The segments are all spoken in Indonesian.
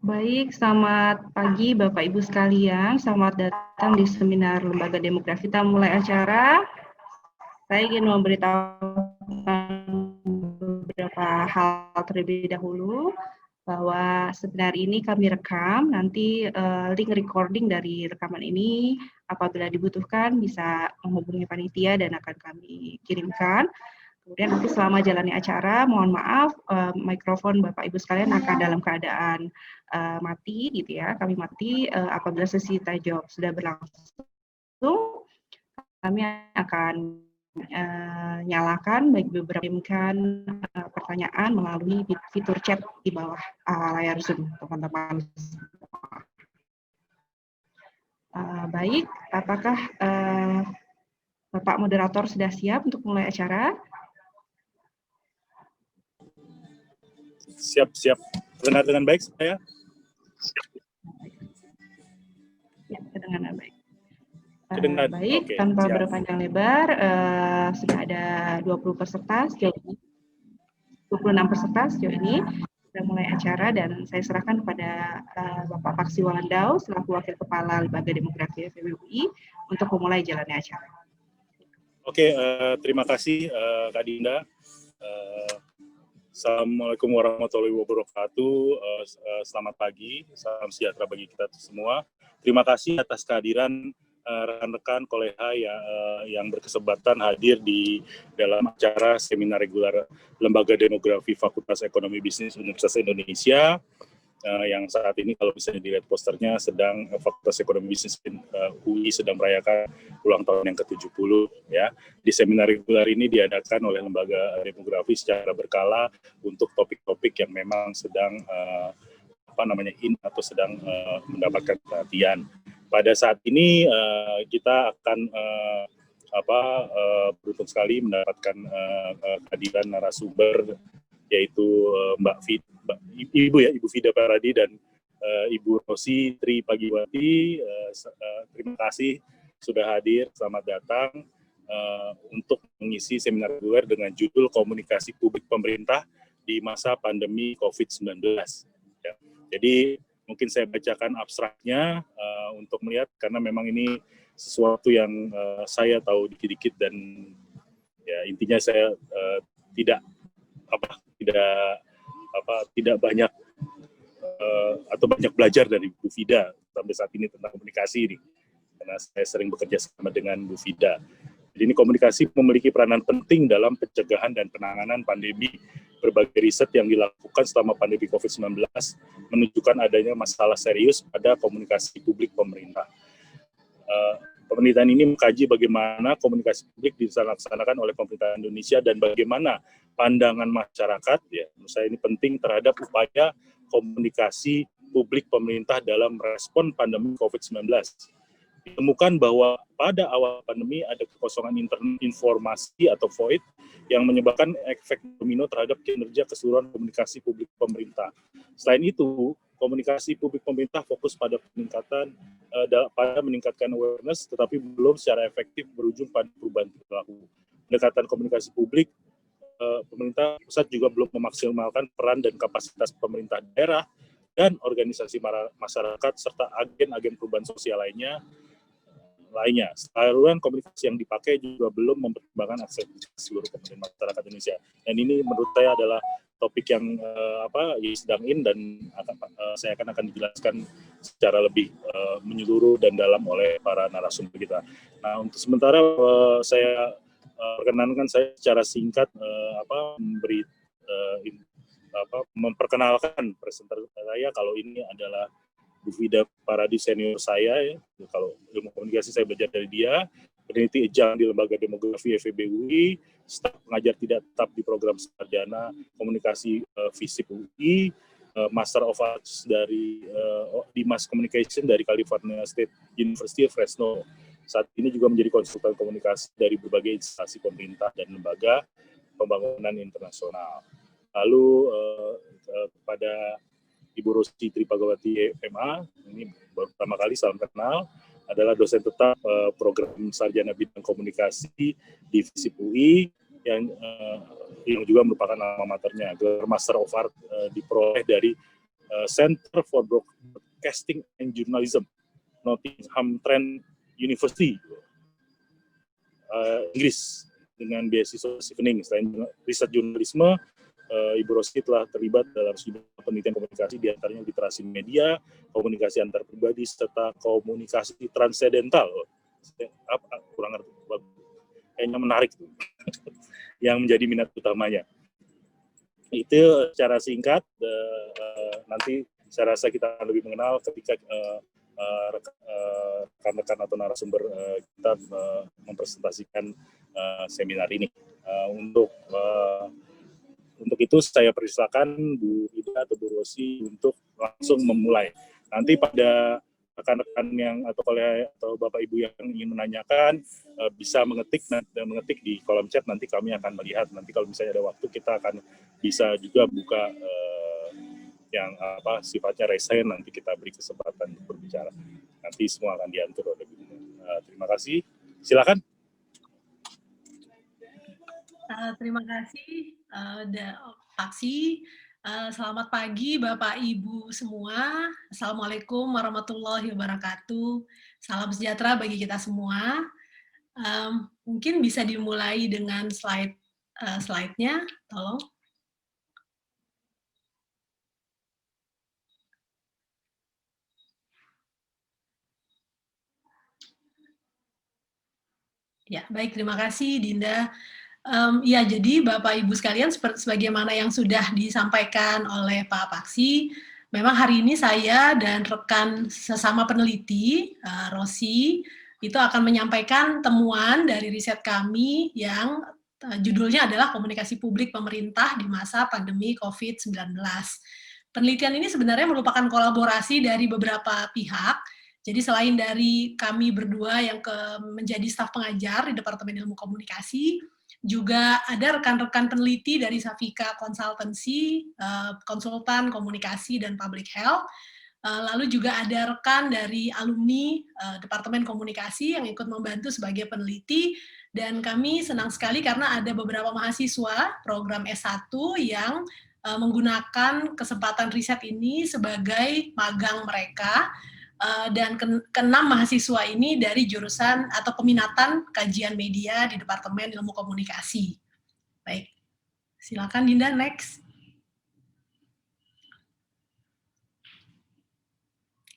Baik, selamat pagi Bapak Ibu sekalian. Selamat datang di seminar Lembaga Demografi. Kita mulai acara. Saya ingin memberitahukan beberapa hal terlebih dahulu bahwa seminar ini kami rekam. Nanti link recording dari rekaman ini apabila dibutuhkan bisa menghubungi panitia dan akan kami kirimkan. Kemudian nanti selama jalannya acara, mohon maaf, mikrofon Bapak Ibu sekalian akan dalam keadaan mati, gitu ya. Kami mati apabila sesi tanya jawab sudah berlangsung. Kami akan nyalakan bagi beberapa pertanyaan melalui fitur chat di bawah layar Zoom, teman-teman. Baik, apakah Bapak moderator sudah siap untuk mulai acara? Siap. Dengar dengan baik saya? Ya, kedengaran baik. Baik, okay, tanpa siap. Berpanjang lebar, sudah ada 20 peserta sejauh ini, 26 peserta sejauh ini. Sudah mulai acara dan saya serahkan kepada Bapak Paksi Walandau selaku Wakil Kepala Lembaga Demografi FEB UI untuk memulai jalannya acara. Oke, terima kasih Kak Dinda. Assalamualaikum warahmatullahi wabarakatuh. Selamat pagi, salam sejahtera bagi kita semua. Terima kasih atas kehadiran rekan-rekan koleha yang berkesempatan hadir di dalam acara seminar reguler Lembaga Demografi Fakultas Ekonomi Bisnis Universitas Indonesia yang saat ini kalau misalnya dilihat posternya sedang Fakultas Ekonomi Bisnis UI sedang merayakan ulang tahun yang ke-70 ya. Di seminar reguler ini diadakan oleh Lembaga Demografi secara berkala untuk topik-topik yang memang sedang in atau sedang mendapatkan perhatian. Pada saat ini kita akan beruntung sekali mendapatkan kehadiran narasumber yaitu Ibu Vida Paradi dan Ibu Rosi Tri Pagiwati. Terima kasih sudah hadir, selamat datang untuk mengisi seminar reguler dengan judul Komunikasi Publik Pemerintah di Masa Pandemi COVID-19. Ya. Jadi mungkin saya bacakan abstraknya untuk melihat karena memang ini sesuatu yang saya tahu dikit-dikit dan ya intinya saya tidak banyak atau banyak belajar dari Bu Vida sampai saat ini tentang komunikasi ini karena saya sering bekerja sama dengan Bu Vida. Jadi ini komunikasi memiliki peranan penting dalam pencegahan dan penanganan pandemi. Berbagai riset yang dilakukan selama pandemi COVID-19 menunjukkan adanya masalah serius pada komunikasi publik pemerintah. Penelitian ini mengkaji bagaimana komunikasi publik dilaksanakan oleh pemerintah Indonesia dan bagaimana pandangan masyarakat, ya, menurut saya ini penting terhadap upaya komunikasi publik pemerintah dalam respon pandemi COVID-19. Ditemukan bahwa pada awal pandemi ada kekosongan informasi atau void yang menyebabkan efek domino terhadap kinerja keseluruhan komunikasi publik pemerintah. Selain itu, komunikasi publik pemerintah fokus pada meningkatkan awareness, tetapi belum secara efektif berujung pada perubahan perilaku. Pendekatan komunikasi publik, pemerintah pusat juga belum memaksimalkan peran dan kapasitas pemerintah daerah dan organisasi masyarakat serta agen-agen perubahan sosial lainnya. Saluran komunikasi yang dipakai juga belum mempertimbangkan aksesibilitas seluruh komponen masyarakat Indonesia. Dan ini menurut saya adalah topik yang sedang in dan saya akan dijelaskan secara lebih menyeluruh dan dalam oleh para narasumber kita. Nah, untuk sementara saya perkenankan saya secara singkat memperkenalkan presenter saya. Kalau ini adalah Bu Vida Paradi senior saya, ya. Kalau ilmu komunikasi saya belajar dari dia, peneliti ejang di Lembaga Demografi FEB UI, staf pengajar tidak tetap di program sarjana komunikasi FISIP UI, Master of Arts dari di Mass Communication dari California State University Fresno. Saat ini juga menjadi konsultan komunikasi dari berbagai instansi pemerintah dan lembaga pembangunan internasional. Lalu kepada Ibu Rosi Tri Pagiwati MA, ini baru pertama kali salam kenal, adalah dosen tetap program sarjana bidang komunikasi di FISIP UI yang juga merupakan alma maternya. Gelar Master of Art diperoleh dari Center for Broadcasting and Journalism, Nottingham Trent University, Inggris, dengan beasiswa Chevening. Selain riset jurnalisme, Ibu Rosi telah terlibat dalam sejumlah penelitian komunikasi, di antaranya literasi media, komunikasi antar pribadi, serta komunikasi transendental. Kurang ngerti, kayaknya menarik yang menjadi minat utamanya. Itu secara singkat, nanti saya rasa kita akan lebih mengenal ketika rekan-rekan atau narasumber kita mempresentasikan seminar ini. Untuk itu saya persilakan Bu Ida atau Bu Rosi untuk langsung memulai. Nanti pada rekan-rekan yang atau Bapak Ibu yang ingin menanyakan bisa mengetik di kolom chat, nanti kami akan melihat. Nanti kalau misalnya ada waktu kita akan bisa juga buka yang sifatnya raise hand, nanti kita beri kesempatan untuk berbicara. Nanti semua akan diatur oleh Bu Ida. Terima kasih. Silakan. Terima kasih Paksi. Selamat pagi Bapak Ibu semua. Assalamualaikum warahmatullahi wabarakatuh. Salam sejahtera bagi kita semua. Mungkin bisa dimulai dengan slide-nya, tolong. Ya, baik, terima kasih Dinda. Ya, jadi Bapak Ibu sekalian, sebagaimana yang sudah disampaikan oleh Pak Paksi, memang hari ini saya dan rekan sesama peneliti, Rosi, itu akan menyampaikan temuan dari riset kami yang judulnya adalah Komunikasi Publik Pemerintah di Masa Pandemi COVID-19. Penelitian ini sebenarnya merupakan kolaborasi dari beberapa pihak. Jadi selain dari kami berdua yang menjadi staf pengajar di Departemen Ilmu Komunikasi, juga ada rekan-rekan peneliti dari Safika Consultancy, konsultan komunikasi dan public health. Lalu juga ada rekan dari alumni Departemen Komunikasi yang ikut membantu sebagai peneliti. Dan kami senang sekali karena ada beberapa mahasiswa program S1 yang menggunakan kesempatan riset ini sebagai magang mereka. Dan keenam mahasiswa ini dari jurusan atau peminatan kajian media di Departemen Ilmu Komunikasi. Baik, silakan Dinda, next.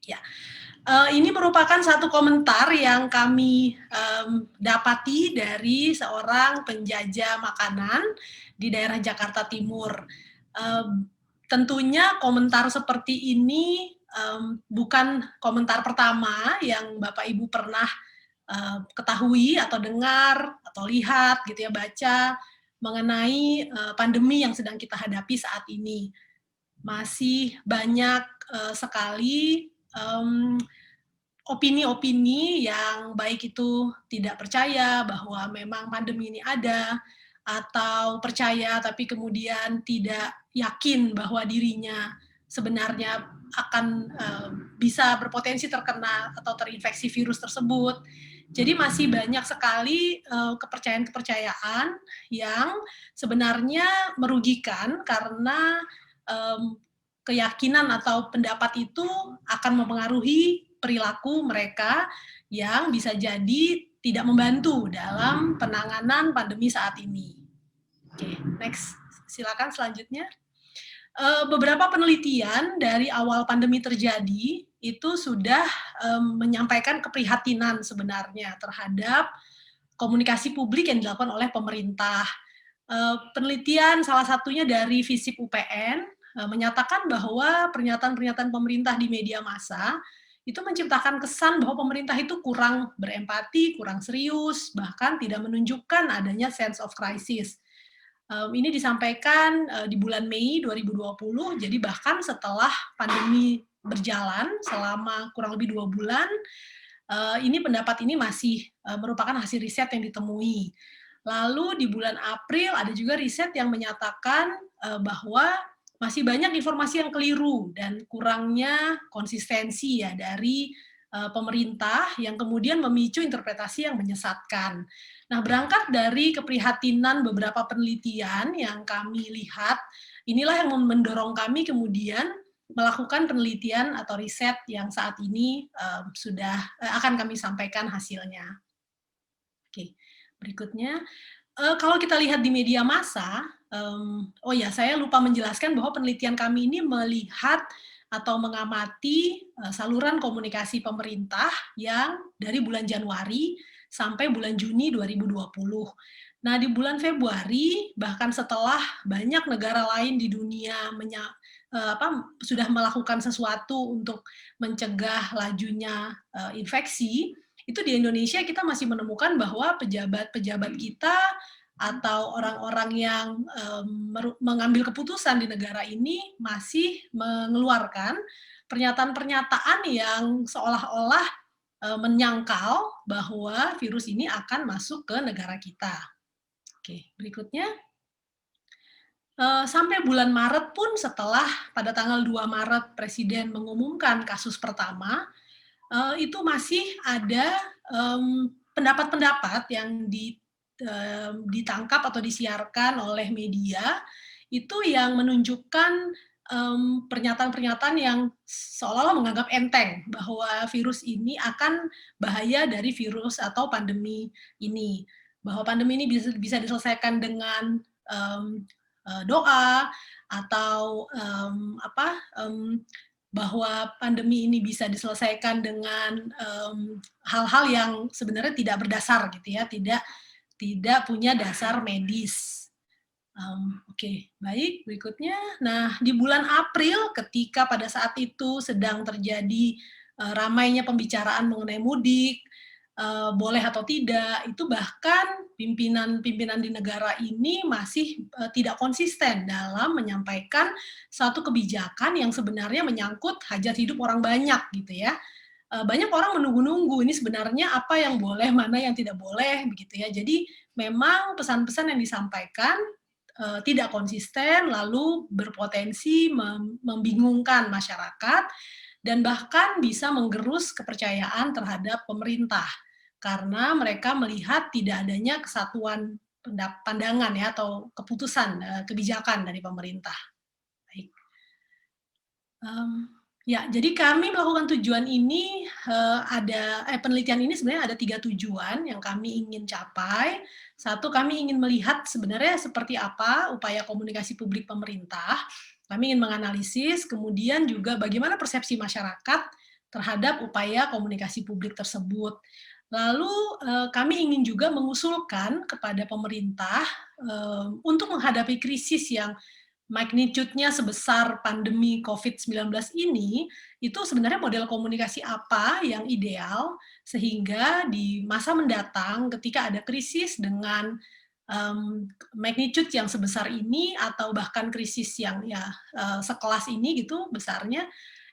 Ya, ini merupakan satu komentar yang kami dapati dari seorang penjajah makanan di daerah Jakarta Timur. Tentunya komentar seperti ini bukan komentar pertama yang Bapak Ibu pernah ketahui atau dengar atau lihat gitu ya, baca mengenai pandemi yang sedang kita hadapi saat ini. Masih banyak sekali opini-opini yang baik itu tidak percaya bahwa memang pandemi ini ada, atau percaya tapi kemudian tidak yakin bahwa dirinya sebenarnya akan bisa berpotensi terkena atau terinfeksi virus tersebut. Jadi masih banyak sekali kepercayaan-kepercayaan yang sebenarnya merugikan karena keyakinan atau pendapat itu akan mempengaruhi perilaku mereka yang bisa jadi tidak membantu dalam penanganan pandemi saat ini. Oke, next. Silakan selanjutnya. Beberapa penelitian dari awal pandemi terjadi itu sudah menyampaikan keprihatinan sebenarnya terhadap komunikasi publik yang dilakukan oleh pemerintah. Penelitian salah satunya dari FISIP UPN menyatakan bahwa pernyataan-pernyataan pemerintah di media massa itu menciptakan kesan bahwa pemerintah itu kurang berempati, kurang serius, bahkan tidak menunjukkan adanya sense of crisis. Ini disampaikan di bulan Mei 2020, jadi bahkan setelah pandemi berjalan selama kurang lebih 2 bulan, ini pendapat ini masih merupakan hasil riset yang ditemui. Lalu di bulan April ada juga riset yang menyatakan bahwa masih banyak informasi yang keliru dan kurangnya konsistensi ya dari pemerintah yang kemudian memicu interpretasi yang menyesatkan. Nah, berangkat dari keprihatinan beberapa penelitian yang kami lihat, inilah yang mendorong kami kemudian melakukan penelitian atau riset yang saat ini sudah akan kami sampaikan hasilnya. Oke, berikutnya. Kalau kita lihat di media massa, oh ya, saya lupa menjelaskan bahwa penelitian kami ini melihat atau mengamati saluran komunikasi pemerintah yang dari bulan Januari sampai bulan Juni 2020. Nah, di bulan Februari, bahkan setelah banyak negara lain di dunia sudah melakukan sesuatu untuk mencegah lajunya infeksi, itu di Indonesia kita masih menemukan bahwa pejabat-pejabat kita atau orang-orang yang mengambil keputusan di negara ini masih mengeluarkan pernyataan-pernyataan yang seolah-olah menyangkal bahwa virus ini akan masuk ke negara kita. Oke, berikutnya. Sampai bulan Maret pun setelah pada tanggal 2 Maret Presiden mengumumkan kasus pertama, itu masih ada pendapat-pendapat yang ditangkap atau disiarkan oleh media itu yang menunjukkan pernyataan-pernyataan yang seolah-olah menganggap enteng bahwa virus ini akan bahaya dari virus atau pandemi ini, bahwa pandemi ini bisa diselesaikan dengan doa atau bahwa pandemi ini bisa diselesaikan dengan hal-hal yang sebenarnya tidak berdasar gitu ya, tidak punya dasar medis. Oke, baik, berikutnya. Nah, di bulan April ketika pada saat itu sedang terjadi ramainya pembicaraan mengenai mudik, boleh atau tidak, itu bahkan pimpinan di negara ini masih tidak konsisten dalam menyampaikan satu kebijakan yang sebenarnya menyangkut hajat hidup orang banyak gitu ya. Banyak orang menunggu-nunggu ini sebenarnya apa yang boleh, mana yang tidak boleh begitu ya. Jadi memang pesan-pesan yang disampaikan tidak konsisten, lalu berpotensi membingungkan masyarakat dan bahkan bisa menggerus kepercayaan terhadap pemerintah. Karena mereka melihat tidak adanya kesatuan pandangan ya atau keputusan kebijakan dari pemerintah. Baik. Ya, jadi kami melakukan tujuan ini penelitian ini sebenarnya ada 3 tujuan yang kami ingin capai. Satu, kami ingin melihat sebenarnya seperti apa upaya komunikasi publik pemerintah. Kami ingin menganalisis, kemudian juga bagaimana persepsi masyarakat terhadap upaya komunikasi publik tersebut. Lalu kami ingin juga mengusulkan kepada pemerintah untuk menghadapi krisis yang magnitude-nya sebesar pandemi COVID-19 ini, itu sebenarnya model komunikasi apa yang ideal sehingga di masa mendatang ketika ada krisis dengan magnitude yang sebesar ini atau bahkan krisis yang sekelas ini gitu besarnya,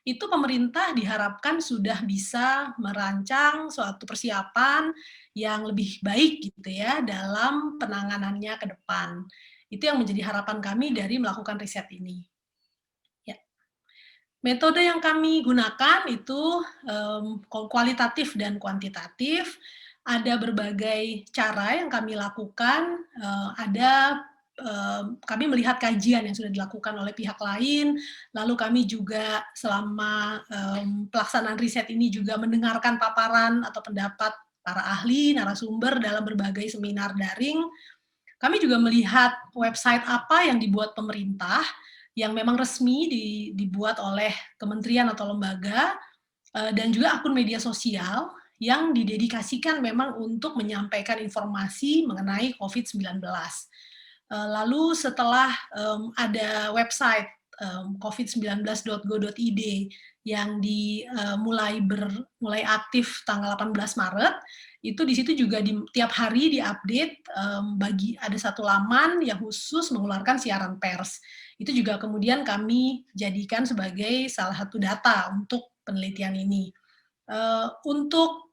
itu pemerintah diharapkan sudah bisa merancang suatu persiapan yang lebih baik gitu ya dalam penanganannya ke depan. Itu yang menjadi harapan kami dari melakukan riset ini. Ya. Metode yang kami gunakan itu kualitatif dan kuantitatif. Ada berbagai cara yang kami lakukan, kami melihat kajian yang sudah dilakukan oleh pihak lain, lalu kami juga selama pelaksanaan riset ini juga mendengarkan paparan atau pendapat para ahli, narasumber dalam berbagai seminar daring. Kami juga melihat website apa yang dibuat pemerintah, yang memang resmi dibuat oleh kementerian atau lembaga, dan juga akun media sosial yang didedikasikan memang untuk menyampaikan informasi mengenai COVID-19. Lalu setelah ada website covid19.go.id yang mulai aktif tanggal 18 Maret, itu di situ juga tiap hari diupdate ada satu laman yang khusus mengeluarkan siaran pers. Itu juga kemudian kami jadikan sebagai salah satu data untuk penelitian ini.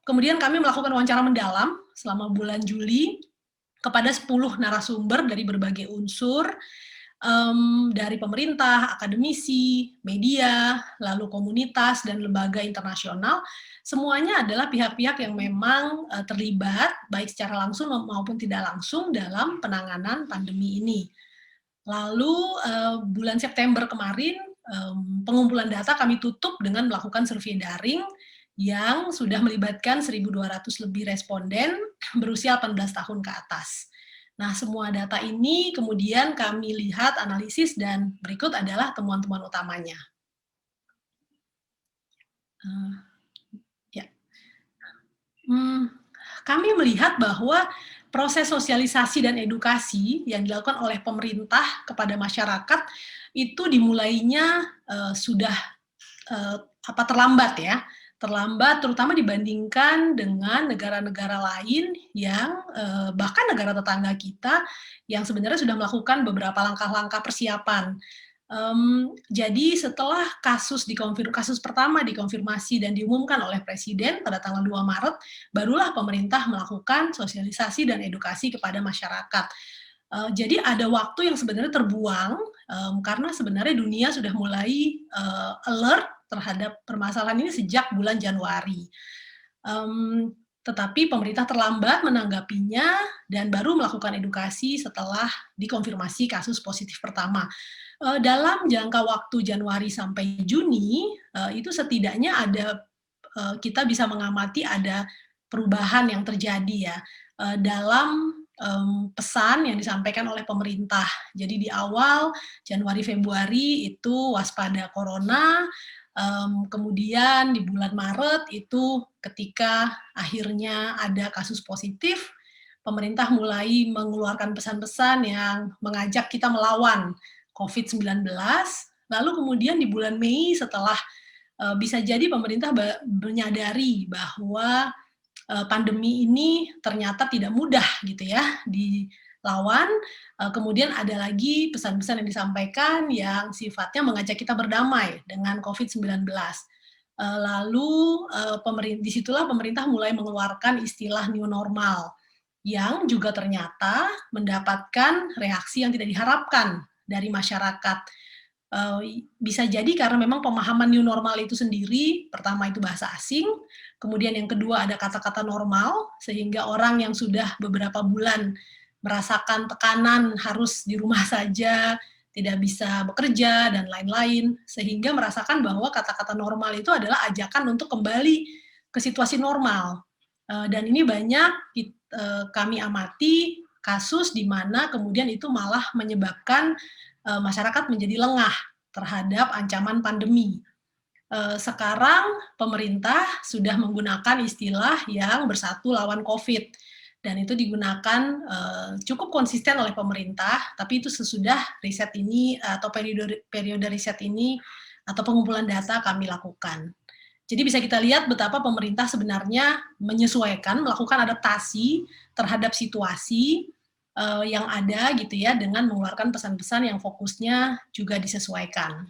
Kemudian kami melakukan wawancara mendalam selama bulan Juli kepada 10 narasumber dari berbagai unsur, dari pemerintah, akademisi, media, lalu komunitas, dan lembaga internasional, semuanya adalah pihak-pihak yang memang terlibat, baik secara langsung maupun tidak langsung, dalam penanganan pandemi ini. Lalu bulan September kemarin, pengumpulan data kami tutup dengan melakukan survei daring yang sudah melibatkan 1.200 lebih responden berusia 18 tahun ke atas. Nah, semua data ini kemudian kami lihat, analisis, dan berikut adalah temuan-temuan utamanya. Kami melihat bahwa proses sosialisasi dan edukasi yang dilakukan oleh pemerintah kepada masyarakat itu dimulainya sudah terlambat ya, terlambat terutama dibandingkan dengan negara-negara lain yang bahkan negara tetangga kita yang sebenarnya sudah melakukan beberapa langkah-langkah persiapan. Jadi setelah kasus pertama dikonfirmasi dan diumumkan oleh Presiden pada tanggal 2 Maret, barulah pemerintah melakukan sosialisasi dan edukasi kepada masyarakat. Jadi ada waktu yang sebenarnya terbuang karena sebenarnya dunia sudah mulai alert terhadap permasalahan ini sejak bulan Januari. Tetapi pemerintah terlambat menanggapinya dan baru melakukan edukasi setelah dikonfirmasi kasus positif pertama. Dalam jangka waktu Januari sampai Juni, itu setidaknya ada kita bisa mengamati ada perubahan yang terjadi ya dalam pesan yang disampaikan oleh pemerintah. Jadi di awal Januari Februari itu waspada corona, kemudian di bulan Maret itu ketika akhirnya ada kasus positif, pemerintah mulai mengeluarkan pesan-pesan yang mengajak kita melawan COVID-19, lalu kemudian di bulan Mei setelah bisa jadi pemerintah menyadari bahwa pandemi ini ternyata tidak mudah gitu ya dilawan, kemudian ada lagi pesan-pesan yang disampaikan yang sifatnya mengajak kita berdamai dengan COVID-19. Lalu disitulah pemerintah mulai mengeluarkan istilah new normal yang juga ternyata mendapatkan reaksi yang tidak diharapkan dari masyarakat. Bisa jadi karena memang pemahaman new normal itu sendiri, pertama itu bahasa asing, kemudian yang kedua ada kata-kata normal, sehingga orang yang sudah beberapa bulan merasakan tekanan harus di rumah saja, tidak bisa bekerja, dan lain-lain, sehingga merasakan bahwa kata-kata normal itu adalah ajakan untuk kembali ke situasi normal. Dan ini banyak kami amati kasus di mana kemudian itu malah menyebabkan masyarakat menjadi lengah terhadap ancaman pandemi. Sekarang pemerintah sudah menggunakan istilah yang bersatu lawan COVID, dan itu digunakan cukup konsisten oleh pemerintah, tapi itu sesudah riset ini atau periode riset ini atau pengumpulan data kami lakukan. Jadi bisa kita lihat betapa pemerintah sebenarnya menyesuaikan, melakukan adaptasi terhadap situasi yang ada gitu ya, dengan mengeluarkan pesan-pesan yang fokusnya juga disesuaikan.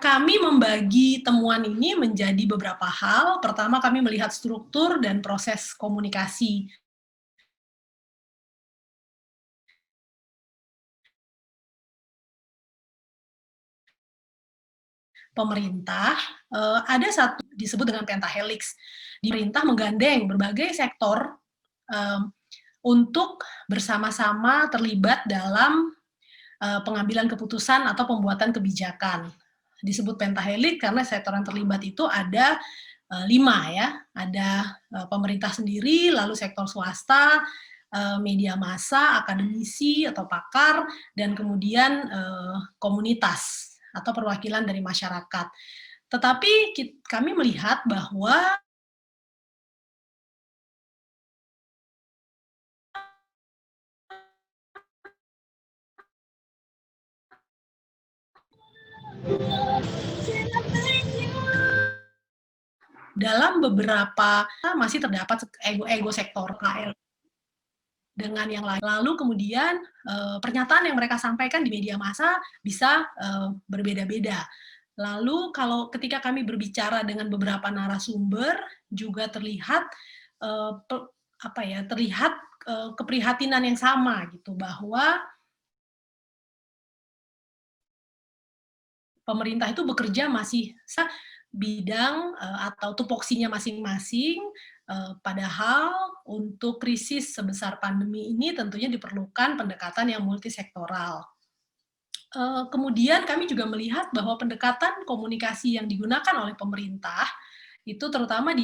Kami membagi temuan ini menjadi beberapa hal. Pertama, kami melihat struktur dan proses komunikasi pemerintah. Ada satu disebut dengan pentahelix. Pemerintah menggandeng berbagai sektor untuk bersama-sama terlibat dalam pengambilan keputusan atau pembuatan kebijakan. Disebut pentahelix karena sektor yang terlibat itu ada 5 ya, ada pemerintah sendiri, lalu sektor swasta, media massa, akademisi atau pakar, dan kemudian komunitas atau perwakilan dari masyarakat. Tetapi kami melihat bahwa dalam beberapa masih terdapat ego sektor KL dengan yang lain. Lalu kemudian pernyataan yang mereka sampaikan di media massa bisa berbeda-beda. Lalu kalau ketika kami berbicara dengan beberapa narasumber juga terlihat terlihat keprihatinan yang sama gitu, bahwa pemerintah itu bekerja masih bidang atau tupoksinya masing-masing, padahal untuk krisis sebesar pandemi ini tentunya diperlukan pendekatan yang multisektoral. Kemudian kami juga melihat bahwa pendekatan komunikasi yang digunakan oleh pemerintah itu terutama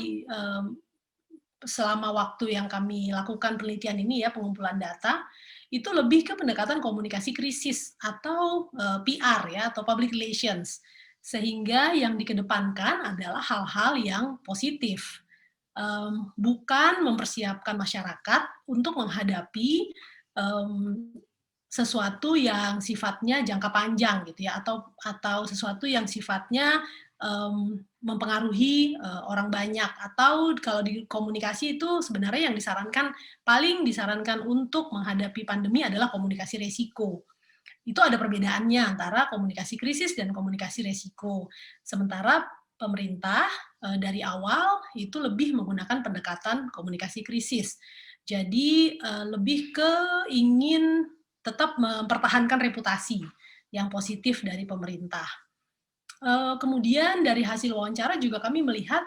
selama waktu yang kami lakukan penelitian ini ya, pengumpulan data, itu lebih ke pendekatan komunikasi krisis atau PR ya, atau public relations. Sehingga yang dikedepankan adalah hal-hal yang positif. Bukan mempersiapkan masyarakat untuk menghadapi sesuatu yang sifatnya jangka panjang gitu ya, atau sesuatu yang sifatnya mempengaruhi orang banyak, atau kalau di komunikasi itu sebenarnya yang paling disarankan untuk menghadapi pandemi adalah komunikasi resiko. Itu ada perbedaannya antara komunikasi krisis dan komunikasi resiko. Sementara pemerintah dari awal itu lebih menggunakan pendekatan komunikasi krisis. Jadi lebih ke ingin tetap mempertahankan reputasi yang positif dari pemerintah. Kemudian dari hasil wawancara juga kami melihat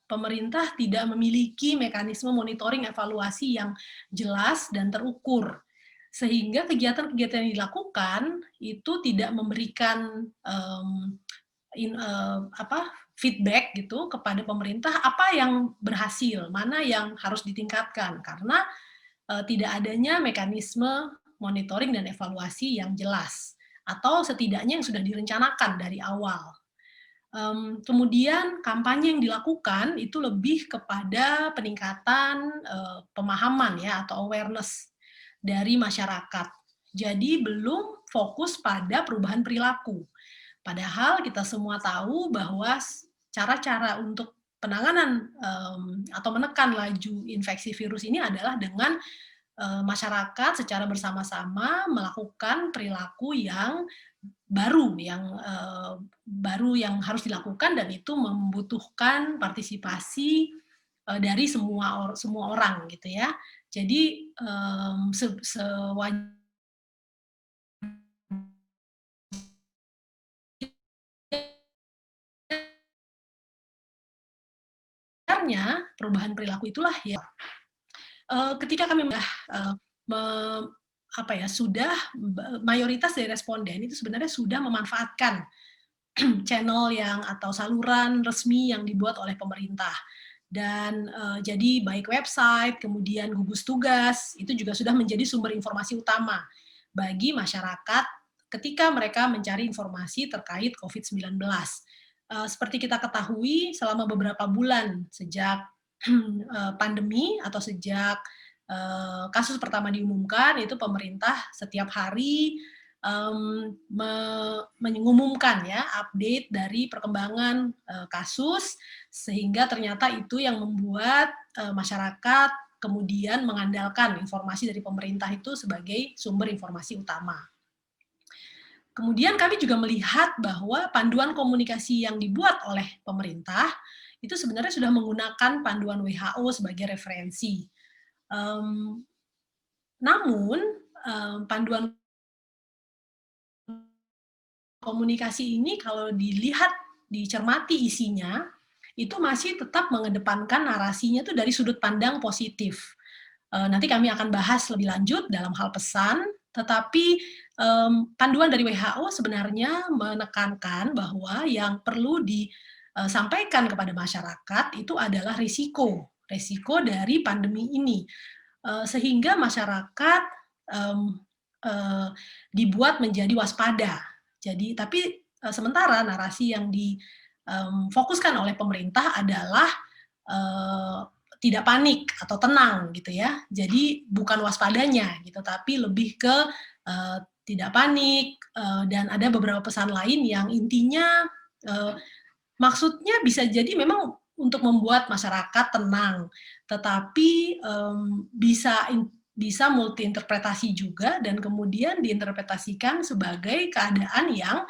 pemerintah tidak memiliki mekanisme monitoring evaluasi yang jelas dan terukur. Sehingga kegiatan-kegiatan yang dilakukan itu tidak memberikan feedback gitu kepada pemerintah apa yang berhasil, mana yang harus ditingkatkan, karena tidak adanya mekanisme monitoring dan evaluasi yang jelas, atau setidaknya yang sudah direncanakan dari awal. Kemudian kampanye yang dilakukan itu lebih kepada peningkatan pemahaman ya, atau awareness dari masyarakat. Jadi belum fokus pada perubahan perilaku. Padahal kita semua tahu bahwa cara-cara untuk penanganan atau menekan laju infeksi virus ini adalah dengan masyarakat secara bersama-sama melakukan perilaku yang baru yang harus dilakukan, dan itu membutuhkan partisipasi dari semua orang gitu ya. Jadi sewajarnya perubahan perilaku itulah ya. Ketika kami sudah mayoritas dari responden itu sebenarnya sudah memanfaatkan channel atau saluran resmi yang dibuat oleh pemerintah. Dan jadi baik website, kemudian gugus tugas, itu juga sudah menjadi sumber informasi utama bagi masyarakat ketika mereka mencari informasi terkait COVID-19. Seperti kita ketahui, selama beberapa bulan sejak pandemi atau sejak kasus pertama diumumkan, itu pemerintah setiap hari mengumumkan ya update dari perkembangan kasus, sehingga ternyata itu yang membuat masyarakat kemudian mengandalkan informasi dari pemerintah itu sebagai sumber informasi utama. Kemudian kami juga melihat bahwa panduan komunikasi yang dibuat oleh pemerintah itu sebenarnya sudah menggunakan panduan WHO sebagai referensi. Namun panduan komunikasi ini kalau dicermati isinya, itu masih tetap mengedepankan narasinya itu dari sudut pandang positif. Nanti kami akan bahas lebih lanjut dalam hal pesan, tetapi panduan dari WHO sebenarnya menekankan bahwa yang perlu disampaikan kepada masyarakat itu adalah risiko dari pandemi ini, sehingga masyarakat dibuat menjadi waspada. Jadi, tapi sementara narasi yang difokuskan oleh pemerintah adalah tidak panik atau tenang gitu ya. Jadi bukan waspadanya gitu, tapi lebih ke tidak panik, dan ada beberapa pesan lain yang intinya maksudnya bisa jadi memang untuk membuat masyarakat tenang, tetapi bisa multi interpretasi juga, dan kemudian diinterpretasikan sebagai keadaan yang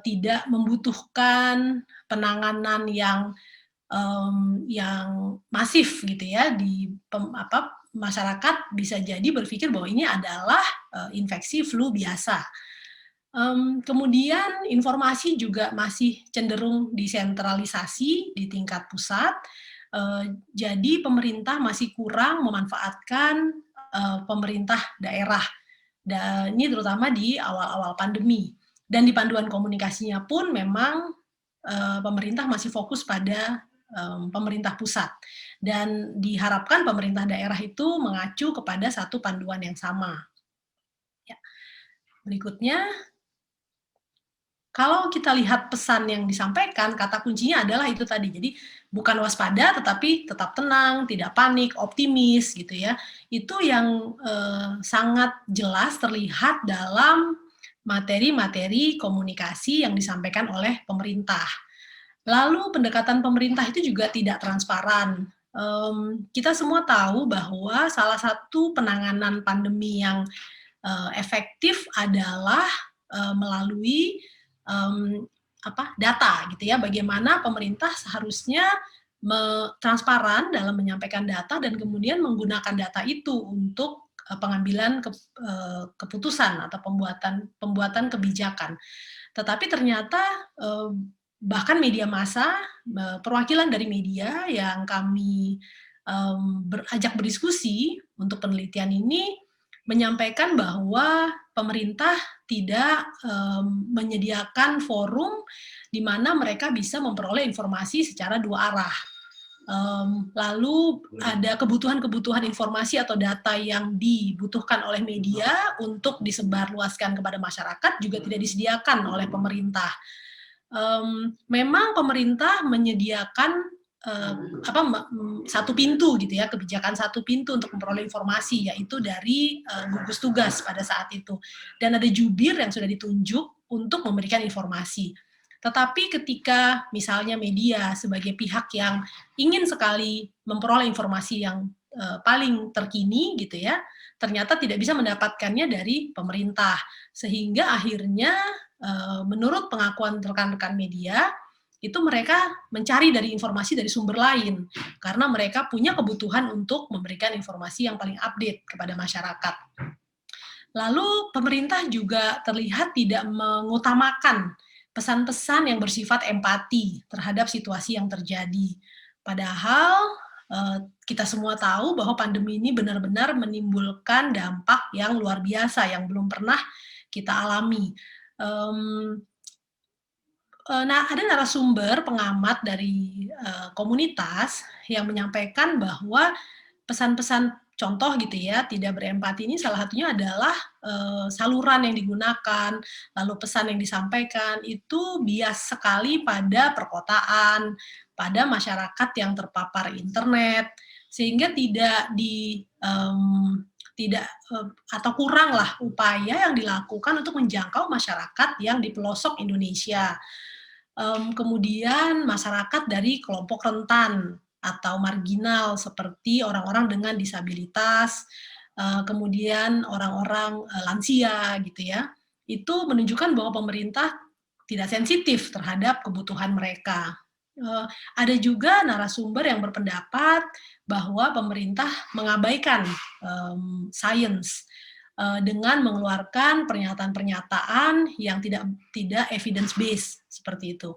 tidak membutuhkan penanganan yang masif gitu ya. Masyarakat bisa jadi berpikir bahwa ini adalah infeksi flu biasa. Kemudian informasi juga masih cenderung disentralisasi di tingkat pusat, jadi pemerintah masih kurang memanfaatkan pemerintah daerah Dan ini terutama di awal-awal pandemi. Dan di panduan komunikasinya pun memang pemerintah masih fokus pada pemerintah pusat. Dan diharapkan pemerintah daerah itu mengacu kepada satu panduan yang sama. Ya. Berikutnya, kalau kita lihat pesan yang disampaikan, kata kuncinya adalah itu tadi. Jadi bukan waspada, tetapi tetap tenang, tidak panik, optimis gitu ya. Itu yang sangat jelas terlihat dalam materi-materi komunikasi yang disampaikan oleh pemerintah. Lalu pendekatan pemerintah itu juga tidak transparan. Kita semua tahu bahwa salah satu penanganan pandemi yang efektif adalah melalui data gitu ya, bagaimana pemerintah seharusnya transparan dalam menyampaikan data dan kemudian menggunakan data itu untuk pengambilan keputusan atau pembuatan kebijakan. Tetapi ternyata bahkan media massa, perwakilan dari media yang kami ajak berdiskusi untuk penelitian ini menyampaikan bahwa pemerintah tidak menyediakan forum di mana mereka bisa memperoleh informasi secara dua arah. Lalu ada kebutuhan-kebutuhan informasi atau data yang dibutuhkan oleh media untuk disebarluaskan kepada masyarakat juga tidak disediakan oleh pemerintah. Memang pemerintah menyediakan satu pintu gitu ya, kebijakan satu pintu untuk memperoleh informasi, yaitu dari gugus tugas pada saat itu, dan ada jubir yang sudah ditunjuk untuk memberikan informasi. Tetapi ketika misalnya media sebagai pihak yang ingin sekali memperoleh informasi yang paling terkini gitu ya, ternyata tidak bisa mendapatkannya dari pemerintah, sehingga akhirnya menurut pengakuan rekan-rekan media itu mereka mencari dari informasi dari sumber lain, karena mereka punya kebutuhan untuk memberikan informasi yang paling update kepada masyarakat. Lalu pemerintah juga terlihat tidak mengutamakan pesan-pesan yang bersifat empati terhadap situasi yang terjadi. Padahal kita semua tahu bahwa pandemi ini benar-benar menimbulkan dampak yang luar biasa, yang belum pernah kita alami. Nah, ada narasumber pengamat dari komunitas yang menyampaikan bahwa pesan-pesan contoh gitu ya, tidak berempati ini salah satunya adalah saluran yang digunakan, lalu pesan yang disampaikan itu bias sekali pada perkotaan, pada masyarakat yang terpapar internet, sehingga atau kuranglah upaya yang dilakukan untuk menjangkau masyarakat yang di pelosok Indonesia. Kemudian masyarakat dari kelompok rentan atau marginal seperti orang-orang dengan disabilitas, kemudian orang-orang lansia gitu ya, itu menunjukkan bahwa pemerintah tidak sensitif terhadap kebutuhan mereka. Ada juga narasumber yang berpendapat bahwa pemerintah mengabaikan sains dengan mengeluarkan pernyataan-pernyataan yang tidak evidence based seperti itu.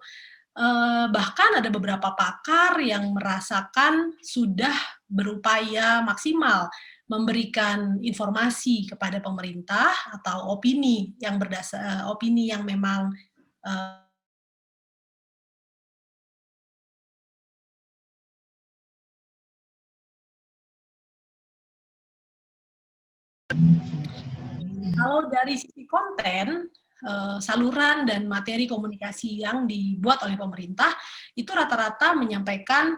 Bahkan ada beberapa pakar yang merasakan sudah berupaya maksimal memberikan informasi kepada pemerintah atau opini yang memang kalau dari sisi konten, saluran dan materi komunikasi yang dibuat oleh pemerintah itu rata-rata menyampaikan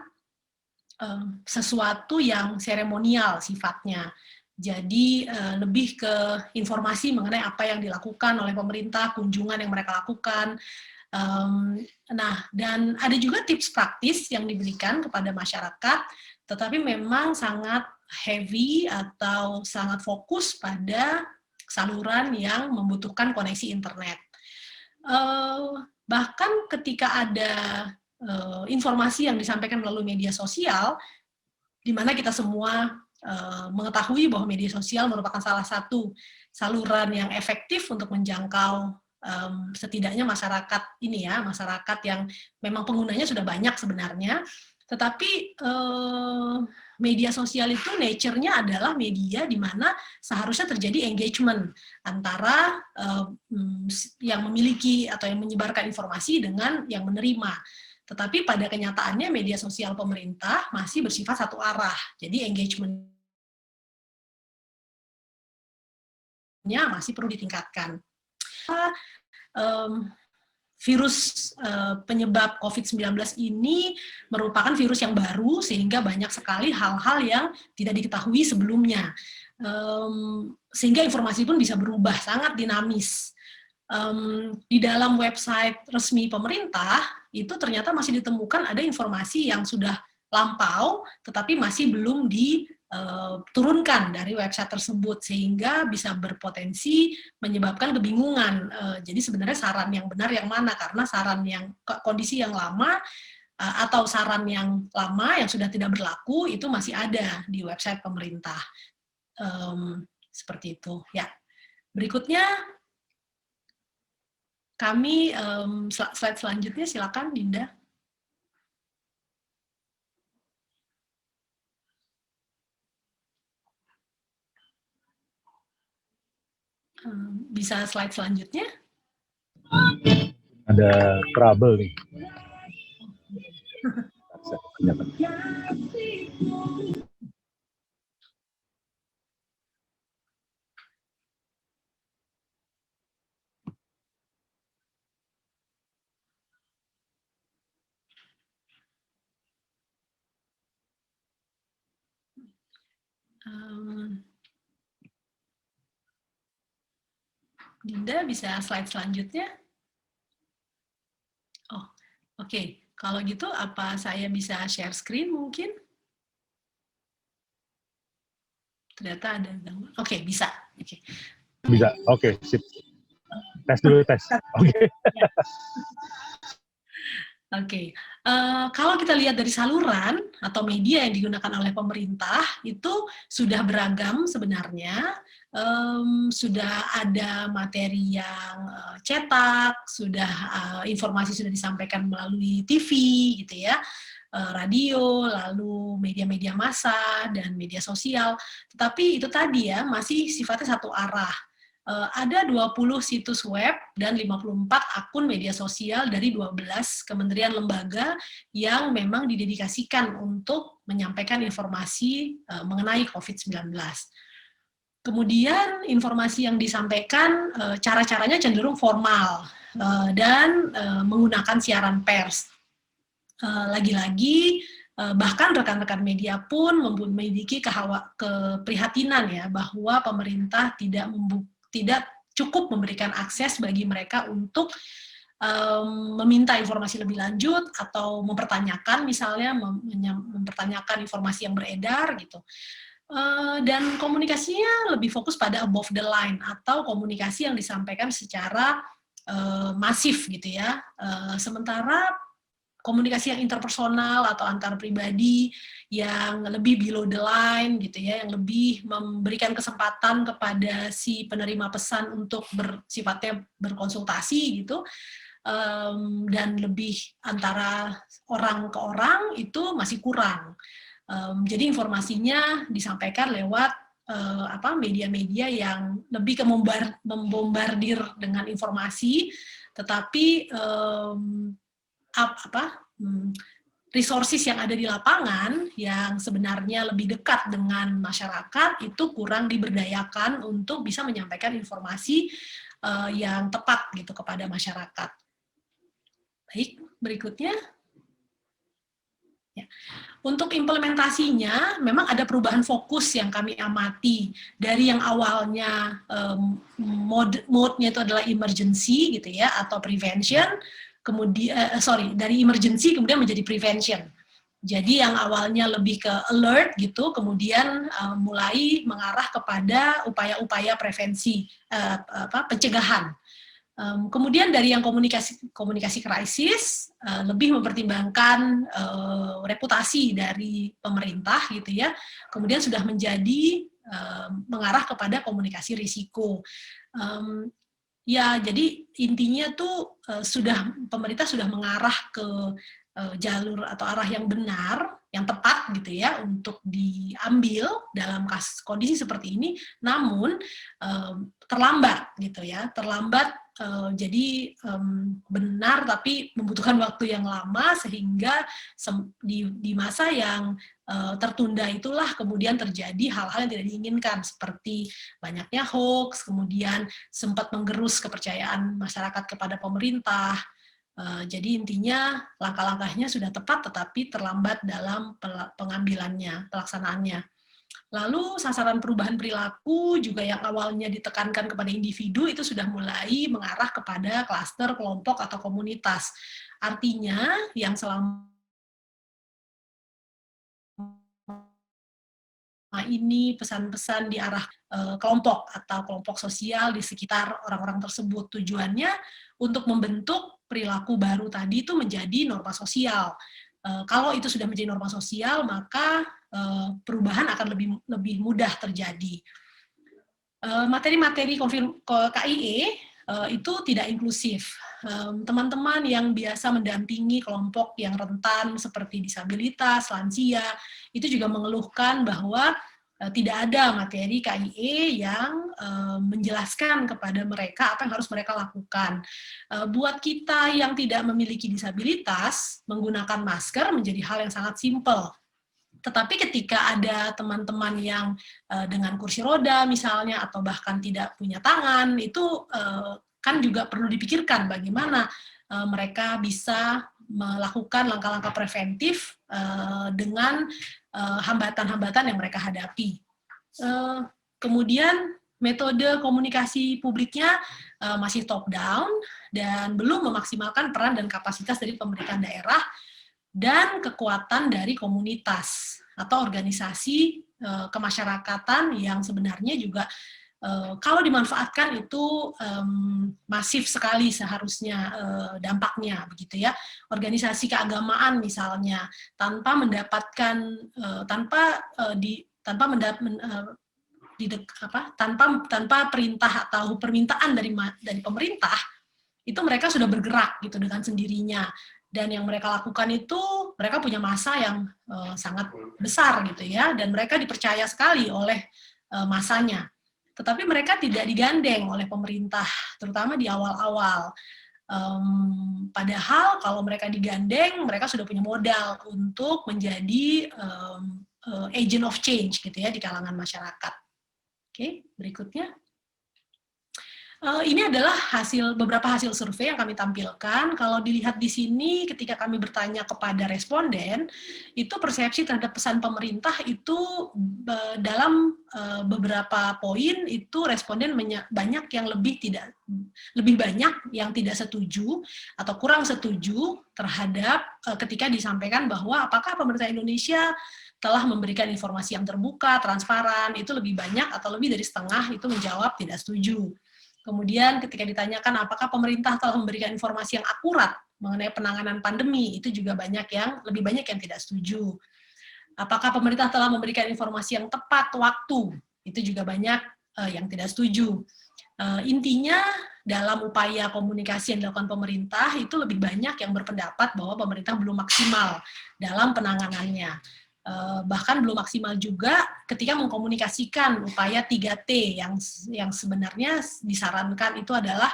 sesuatu yang seremonial sifatnya. Jadi lebih ke informasi mengenai apa yang dilakukan oleh pemerintah, kunjungan yang mereka lakukan. Nah, dan ada juga tips praktis yang diberikan kepada masyarakat, tetapi memang sangat heavy atau sangat fokus pada saluran yang membutuhkan koneksi internet. Bahkan ketika ada informasi yang disampaikan melalui media sosial, di mana kita semua mengetahui bahwa media sosial merupakan salah satu saluran yang efektif untuk menjangkau setidaknya masyarakat ini ya, masyarakat yang memang penggunanya sudah banyak sebenarnya. Tetapi media sosial itu nature-nya adalah media di mana seharusnya terjadi engagement antara yang memiliki atau yang menyebarkan informasi dengan yang menerima. Tetapi pada kenyataannya media sosial pemerintah masih bersifat satu arah. Jadi engagement-nya masih perlu ditingkatkan. Virus penyebab COVID-19 ini merupakan virus yang baru, sehingga banyak sekali hal-hal yang tidak diketahui sebelumnya. Sehingga informasi pun bisa berubah, sangat dinamis. Di dalam website resmi pemerintah, itu ternyata masih ditemukan ada informasi yang sudah lampau, tetapi masih belum diturunkan dari website tersebut, sehingga bisa berpotensi menyebabkan kebingungan. Jadi sebenarnya saran yang benar yang mana, karena saran yang kondisi yang lama atau saran yang lama yang sudah tidak berlaku itu masih ada di website pemerintah. Seperti itu. Ya. Berikutnya kami slide selanjutnya, silakan Dinda. Bisa slide selanjutnya? Ada trouble nih. Dinda bisa slide selanjutnya? Oh, oke. Kalau gitu, apa saya bisa share screen mungkin? Ternyata ada gangguan. Oke, bisa. Oke. Bisa, oke, sip. Tes dulu, tes. Oke. Oke, kalau kita lihat dari saluran atau media yang digunakan oleh pemerintah itu sudah beragam sebenarnya, sudah ada materi yang cetak, sudah informasi sudah disampaikan melalui TV gitu ya, radio, lalu media-media massa dan media sosial. Tetapi itu tadi ya masih sifatnya satu arah. Ada 20 situs web dan 54 akun media sosial dari 12 kementerian lembaga yang memang didedikasikan untuk menyampaikan informasi mengenai COVID-19. Kemudian informasi yang disampaikan cara-caranya cenderung formal dan menggunakan siaran pers. Lagi-lagi bahkan rekan-rekan media pun memiliki keprihatinan ya bahwa pemerintah tidak cukup memberikan akses bagi mereka untuk meminta informasi lebih lanjut atau mempertanyakan misalnya mempertanyakan informasi yang beredar gitu. Dan komunikasinya lebih fokus pada above the line atau komunikasi yang disampaikan secara masif gitu ya. Sementara komunikasi yang interpersonal atau antar pribadi yang lebih below the line gitu ya, yang lebih memberikan kesempatan kepada si penerima pesan untuk sifatnya berkonsultasi gitu, dan lebih antara orang ke orang itu masih kurang. Jadi informasinya disampaikan lewat media-media yang lebih ke membombardir dengan informasi, tetapi resources yang ada di lapangan yang sebenarnya lebih dekat dengan masyarakat itu kurang diberdayakan untuk bisa menyampaikan informasi yang tepat gitu kepada masyarakat. Baik, berikutnya. Ya. Untuk implementasinya, memang ada perubahan fokus yang kami amati dari yang awalnya mode-nya itu adalah emergency gitu ya atau prevention. Kemudian dari emergency kemudian menjadi prevention. Jadi yang awalnya lebih ke alert gitu, kemudian mulai mengarah kepada upaya-upaya prevensi, pencegahan. Kemudian dari yang komunikasi krisis lebih mempertimbangkan reputasi dari pemerintah gitu ya. Kemudian sudah menjadi mengarah kepada komunikasi risiko. Ya, jadi intinya tuh pemerintah sudah mengarah ke jalur atau arah yang benar, yang tepat gitu ya untuk diambil dalam kondisi seperti ini, namun terlambat gitu ya, terlambat jadi benar tapi membutuhkan waktu yang lama sehingga di masa yang tertunda itulah kemudian terjadi hal-hal yang tidak diinginkan seperti banyaknya hoax, kemudian sempat menggerus kepercayaan masyarakat kepada pemerintah. Jadi intinya langkah-langkahnya sudah tepat tetapi terlambat dalam pengambilannya, pelaksanaannya. Lalu sasaran perubahan perilaku juga yang awalnya ditekankan kepada individu itu sudah mulai mengarah kepada klaster, kelompok, atau komunitas. Artinya yang selama ini pesan-pesan di arah kelompok atau kelompok sosial di sekitar orang-orang tersebut. Tujuannya untuk membentuk perilaku baru tadi itu menjadi norma sosial. Kalau itu sudah menjadi norma sosial, maka perubahan akan lebih mudah terjadi. Materi-materi KIE itu tidak inklusif. Teman-teman yang biasa mendampingi kelompok yang rentan seperti disabilitas, lansia, itu juga mengeluhkan bahwa tidak ada materi KIE yang menjelaskan kepada mereka apa yang harus mereka lakukan. Buat kita yang tidak memiliki disabilitas, menggunakan masker menjadi hal yang sangat simpel. Tetapi ketika ada teman-teman yang dengan kursi roda misalnya, atau bahkan tidak punya tangan, itu kan juga perlu dipikirkan bagaimana mereka bisa melakukan langkah-langkah preventif dengan hambatan-hambatan yang mereka hadapi. Kemudian metode komunikasi publiknya masih top down dan belum memaksimalkan peran dan kapasitas dari pemerintahan daerah dan kekuatan dari komunitas atau organisasi kemasyarakatan yang sebenarnya juga kalau dimanfaatkan itu masif sekali seharusnya dampaknya begitu ya. Organisasi keagamaan misalnya tanpa mendapatkan tanpa perintah atau permintaan dari pemerintah, itu mereka sudah bergerak gitu dengan sendirinya. Dan yang mereka lakukan itu, mereka punya massa yang sangat besar gitu ya, dan mereka dipercaya sekali oleh massanya. Tetapi mereka tidak digandeng oleh pemerintah, terutama di awal-awal. Padahal kalau mereka digandeng, mereka sudah punya modal untuk menjadi agent of change gitu ya di kalangan masyarakat. Oke, berikutnya. Ini adalah beberapa hasil survei yang kami tampilkan. Kalau dilihat di sini, ketika kami bertanya kepada responden, itu persepsi terhadap pesan pemerintah itu dalam beberapa poin itu responden banyak yang lebih banyak yang tidak setuju atau kurang setuju terhadap ketika disampaikan bahwa apakah pemerintah Indonesia telah memberikan informasi yang terbuka, transparan, itu lebih banyak atau lebih dari setengah itu menjawab tidak setuju. Kemudian ketika ditanyakan apakah pemerintah telah memberikan informasi yang akurat mengenai penanganan pandemi, itu juga lebih banyak yang tidak setuju. Apakah pemerintah telah memberikan informasi yang tepat waktu, itu juga banyak yang tidak setuju. Intinya dalam upaya komunikasi yang dilakukan pemerintah, itu lebih banyak yang berpendapat bahwa pemerintah belum maksimal dalam penanganannya. Bahkan belum maksimal juga ketika mengkomunikasikan upaya 3T yang sebenarnya disarankan itu adalah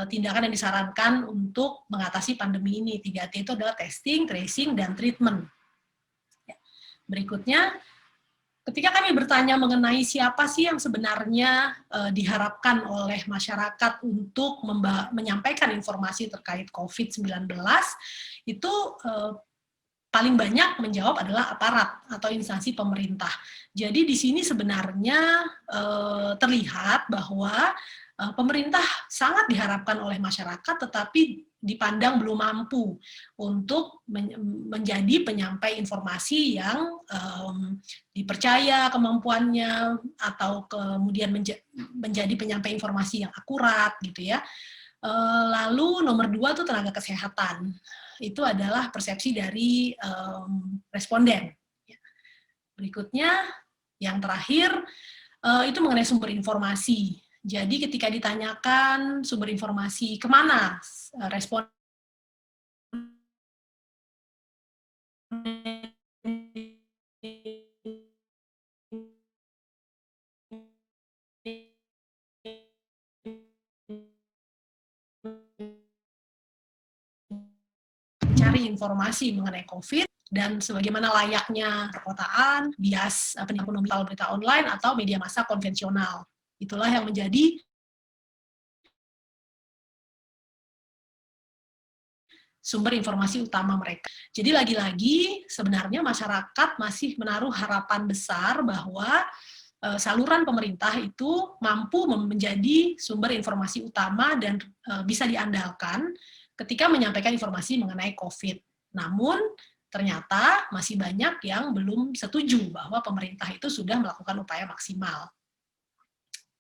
tindakan yang disarankan untuk mengatasi pandemi ini. 3T itu adalah testing, tracing, dan treatment. Berikutnya, ketika kami bertanya mengenai siapa sih yang sebenarnya diharapkan oleh masyarakat untuk menyampaikan informasi terkait COVID-19, itu paling banyak menjawab adalah aparat atau instansi pemerintah. Jadi di sini sebenarnya terlihat bahwa pemerintah sangat diharapkan oleh masyarakat, tetapi dipandang belum mampu untuk menjadi penyampai informasi yang dipercaya kemampuannya atau kemudian menjadi penyampai informasi yang akurat gitu ya. Lalu nomor 2 itu tenaga kesehatan. Itu adalah persepsi dari responden. Berikutnya, yang terakhir, itu mengenai sumber informasi. Jadi ketika ditanyakan sumber informasi kemana responden mencari informasi mengenai COVID dan sebagaimana layaknya perkotaan, bias ekonomi berita online atau media massa konvensional. Itulah yang menjadi sumber informasi utama mereka. Jadi lagi-lagi sebenarnya masyarakat masih menaruh harapan besar bahwa saluran pemerintah itu mampu menjadi sumber informasi utama dan bisa diandalkan ketika menyampaikan informasi mengenai COVID. Namun ternyata masih banyak yang belum setuju bahwa pemerintah itu sudah melakukan upaya maksimal.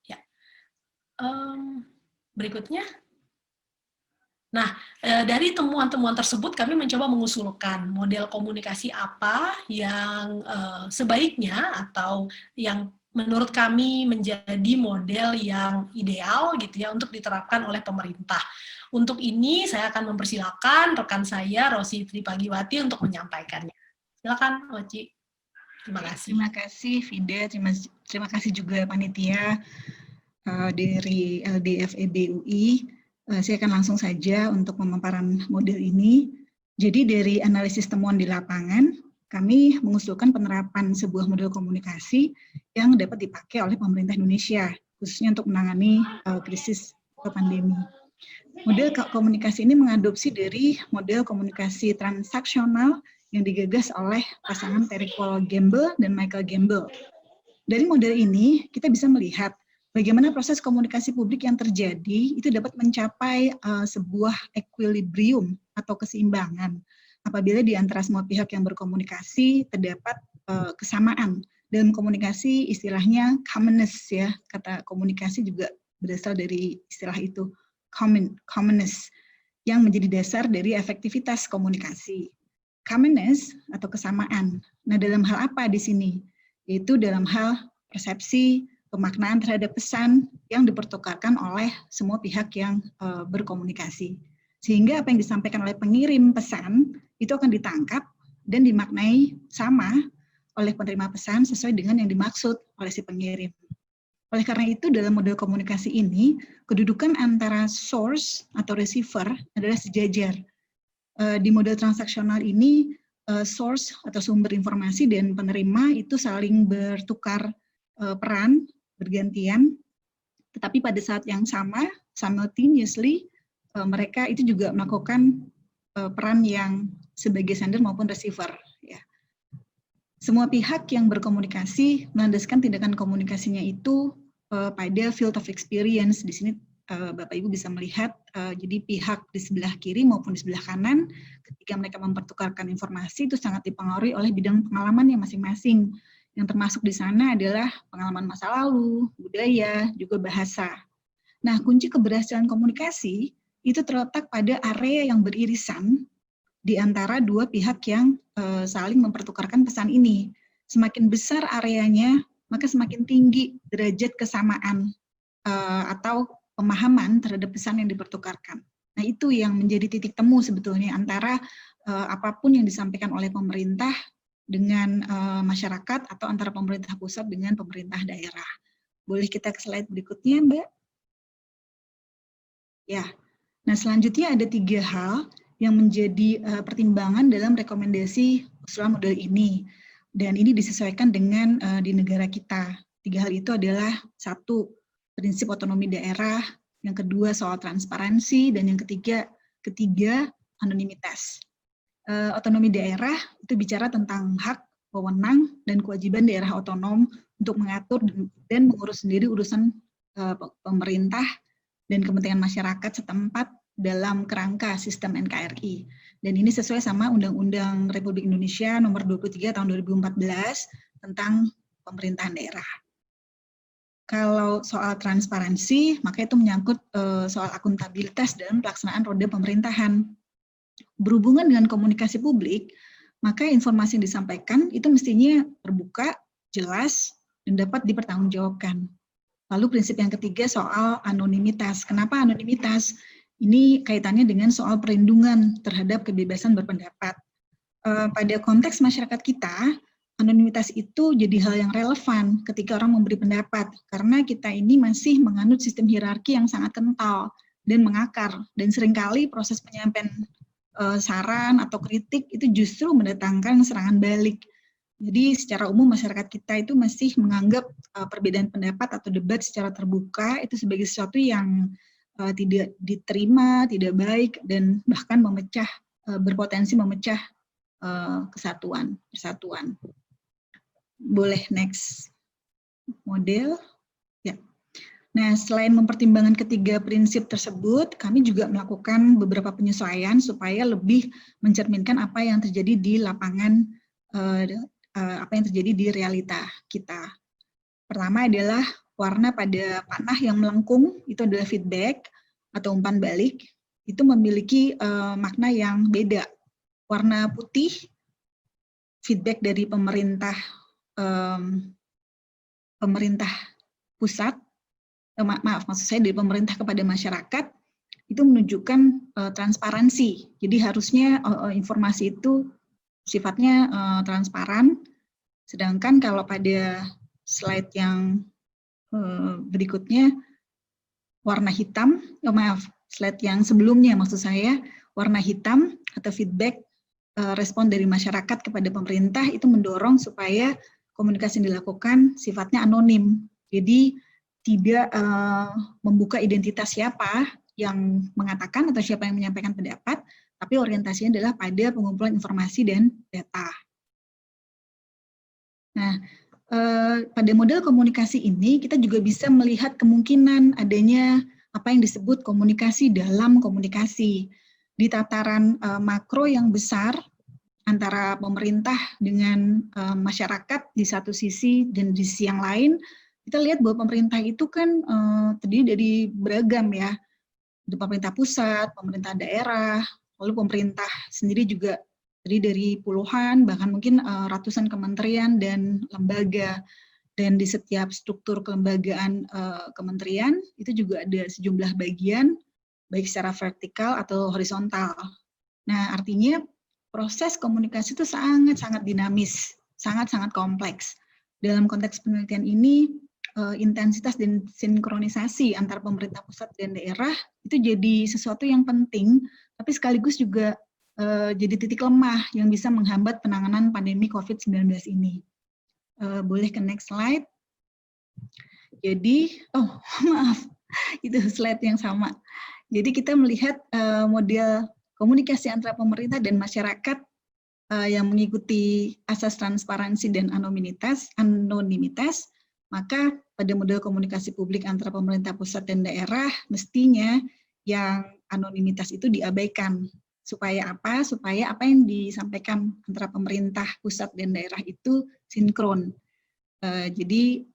Ya. Berikutnya. Nah, dari temuan-temuan tersebut kami mencoba mengusulkan model komunikasi apa yang sebaiknya atau yang menurut kami menjadi model yang ideal gitu ya untuk diterapkan oleh pemerintah. Untuk ini saya akan mempersilakan rekan saya Rosi Tripagiwati untuk menyampaikannya. Silakan, Oci. Terima kasih. Terima kasih, Vida. Terima kasih juga panitia dari LDFEB UI. Saya akan langsung saja untuk pemaparan model ini. Jadi dari analisis temuan di lapangan, kami mengusulkan penerapan sebuah model komunikasi yang dapat dipakai oleh pemerintah Indonesia, khususnya untuk menangani krisis pandemi. Model komunikasi ini mengadopsi dari model komunikasi transaksional yang digagas oleh pasangan Terry Paul Gamble dan Michael Gamble. Dari model ini, kita bisa melihat bagaimana proses komunikasi publik yang terjadi itu dapat mencapai sebuah equilibrium atau keseimbangan apabila di antara semua pihak yang berkomunikasi terdapat kesamaan. Dalam komunikasi istilahnya commonness ya, kata komunikasi juga berasal dari istilah itu, commonness, yang menjadi dasar dari efektivitas komunikasi. Commonness atau kesamaan. Nah, dalam hal apa di sini? Yaitu dalam hal persepsi, pemaknaan terhadap pesan yang dipertukarkan oleh semua pihak yang berkomunikasi. Sehingga apa yang disampaikan oleh pengirim pesan itu akan ditangkap dan dimaknai sama oleh penerima pesan sesuai dengan yang dimaksud oleh si pengirim. Oleh karena itu dalam model komunikasi ini, kedudukan antara source atau receiver adalah sejajar. Di model transaksional ini, source atau sumber informasi dan penerima itu saling bertukar peran, bergantian, tetapi pada saat yang sama, simultaneously, mereka itu juga melakukan peran yang sebagai sender maupun receiver. Ya. Semua pihak yang berkomunikasi melandaskan tindakan komunikasinya itu pada field of experience. Di sini Bapak Ibu bisa melihat, jadi pihak di sebelah kiri maupun di sebelah kanan, ketika mereka mempertukarkan informasi itu sangat dipengaruhi oleh bidang pengalaman yang masing-masing. Yang termasuk di sana adalah pengalaman masa lalu, budaya, juga bahasa. Nah, kunci keberhasilan komunikasi itu terletak pada area yang beririsan di antara dua pihak yang saling mempertukarkan pesan ini. Semakin besar areanya, maka semakin tinggi derajat kesamaan atau pemahaman terhadap pesan yang dipertukarkan. Nah, itu yang menjadi titik temu sebetulnya antara apapun yang disampaikan oleh pemerintah dengan masyarakat atau antara pemerintah pusat dengan pemerintah daerah. Boleh kita ke slide berikutnya, Mbak? Ya, nah selanjutnya ada 3 hal yang menjadi pertimbangan dalam rekomendasi usulan model ini. Dan ini disesuaikan dengan di negara kita. 3 hal itu adalah 1, prinsip otonomi daerah, yang kedua soal transparansi, dan yang ketiga anonimitas. Otonomi daerah itu bicara tentang hak, wewenang, dan kewajiban daerah otonom untuk mengatur dan mengurus sendiri urusan pemerintah dan kepentingan masyarakat setempat dalam kerangka sistem NKRI. Dan ini sesuai sama Undang-Undang Republik Indonesia Nomor 23 Tahun 2014 tentang pemerintahan daerah. Kalau soal transparansi, maka itu menyangkut soal akuntabilitas dalam pelaksanaan roda pemerintahan. Berhubungan dengan komunikasi publik, maka informasi yang disampaikan itu mestinya terbuka, jelas, dan dapat dipertanggungjawabkan. Lalu prinsip yang ketiga soal anonimitas. Kenapa anonimitas? Ini kaitannya dengan soal perlindungan terhadap kebebasan berpendapat. pada konteks masyarakat kita, anonimitas itu jadi hal yang relevan ketika orang memberi pendapat, karena kita ini masih menganut sistem hierarki yang sangat kental dan mengakar, dan seringkali proses penyampaian saran atau kritik itu justru mendatangkan serangan balik. Jadi secara umum masyarakat kita itu masih menganggap perbedaan pendapat atau debat secara terbuka itu sebagai sesuatu yang tidak diterima, tidak baik, dan bahkan berpotensi memecah persatuan. Boleh next model. Ya. Nah, selain mempertimbangkan ketiga prinsip tersebut, kami juga melakukan beberapa penyesuaian supaya lebih mencerminkan apa yang terjadi di lapangan, apa yang terjadi di realita kita. Pertama adalah warna pada panah yang melengkung, itu adalah feedback atau umpan balik, itu memiliki makna yang beda. Warna putih, feedback dari pemerintah pusat, maksud saya dari pemerintah kepada masyarakat, itu menunjukkan transparansi. Jadi harusnya informasi itu sifatnya transparan. Sedangkan kalau pada slide yang berikutnya, warna hitam, slide yang sebelumnya maksud saya, warna hitam atau feedback respon dari masyarakat kepada pemerintah itu mendorong supaya komunikasi yang dilakukan sifatnya anonim. Jadi tidak membuka identitas siapa yang mengatakan atau siapa yang menyampaikan pendapat, tapi orientasinya adalah pada pengumpulan informasi dan data. Nah, pada model komunikasi ini kita juga bisa melihat kemungkinan adanya apa yang disebut komunikasi dalam komunikasi. Di tataran makro yang besar antara pemerintah dengan masyarakat di satu sisi dan di sisi yang lain, kita lihat bahwa pemerintah itu kan terdiri dari beragam ya. Ada pemerintah pusat, pemerintah daerah, lalu pemerintah sendiri juga terdiri dari puluhan, bahkan mungkin ratusan kementerian dan lembaga. Dan di setiap struktur kelembagaan kementerian, itu juga ada sejumlah bagian, baik secara vertikal atau horizontal. Nah, artinya proses komunikasi itu sangat-sangat dinamis, sangat-sangat kompleks. Dalam konteks penelitian ini, intensitas dan sinkronisasi antara pemerintah pusat dan daerah itu jadi sesuatu yang penting, tapi sekaligus juga jadi titik lemah yang bisa menghambat penanganan pandemi COVID-19 ini. Boleh ke next slide. Jadi, maaf, itu slide yang sama. Jadi kita melihat model komunikasi antara pemerintah dan masyarakat yang mengikuti asas transparansi dan anonimitas, maka pada model komunikasi publik antara pemerintah pusat dan daerah, mestinya yang anonimitas itu diabaikan. Supaya apa? Supaya apa yang disampaikan antara pemerintah pusat dan daerah itu sinkron. Jadi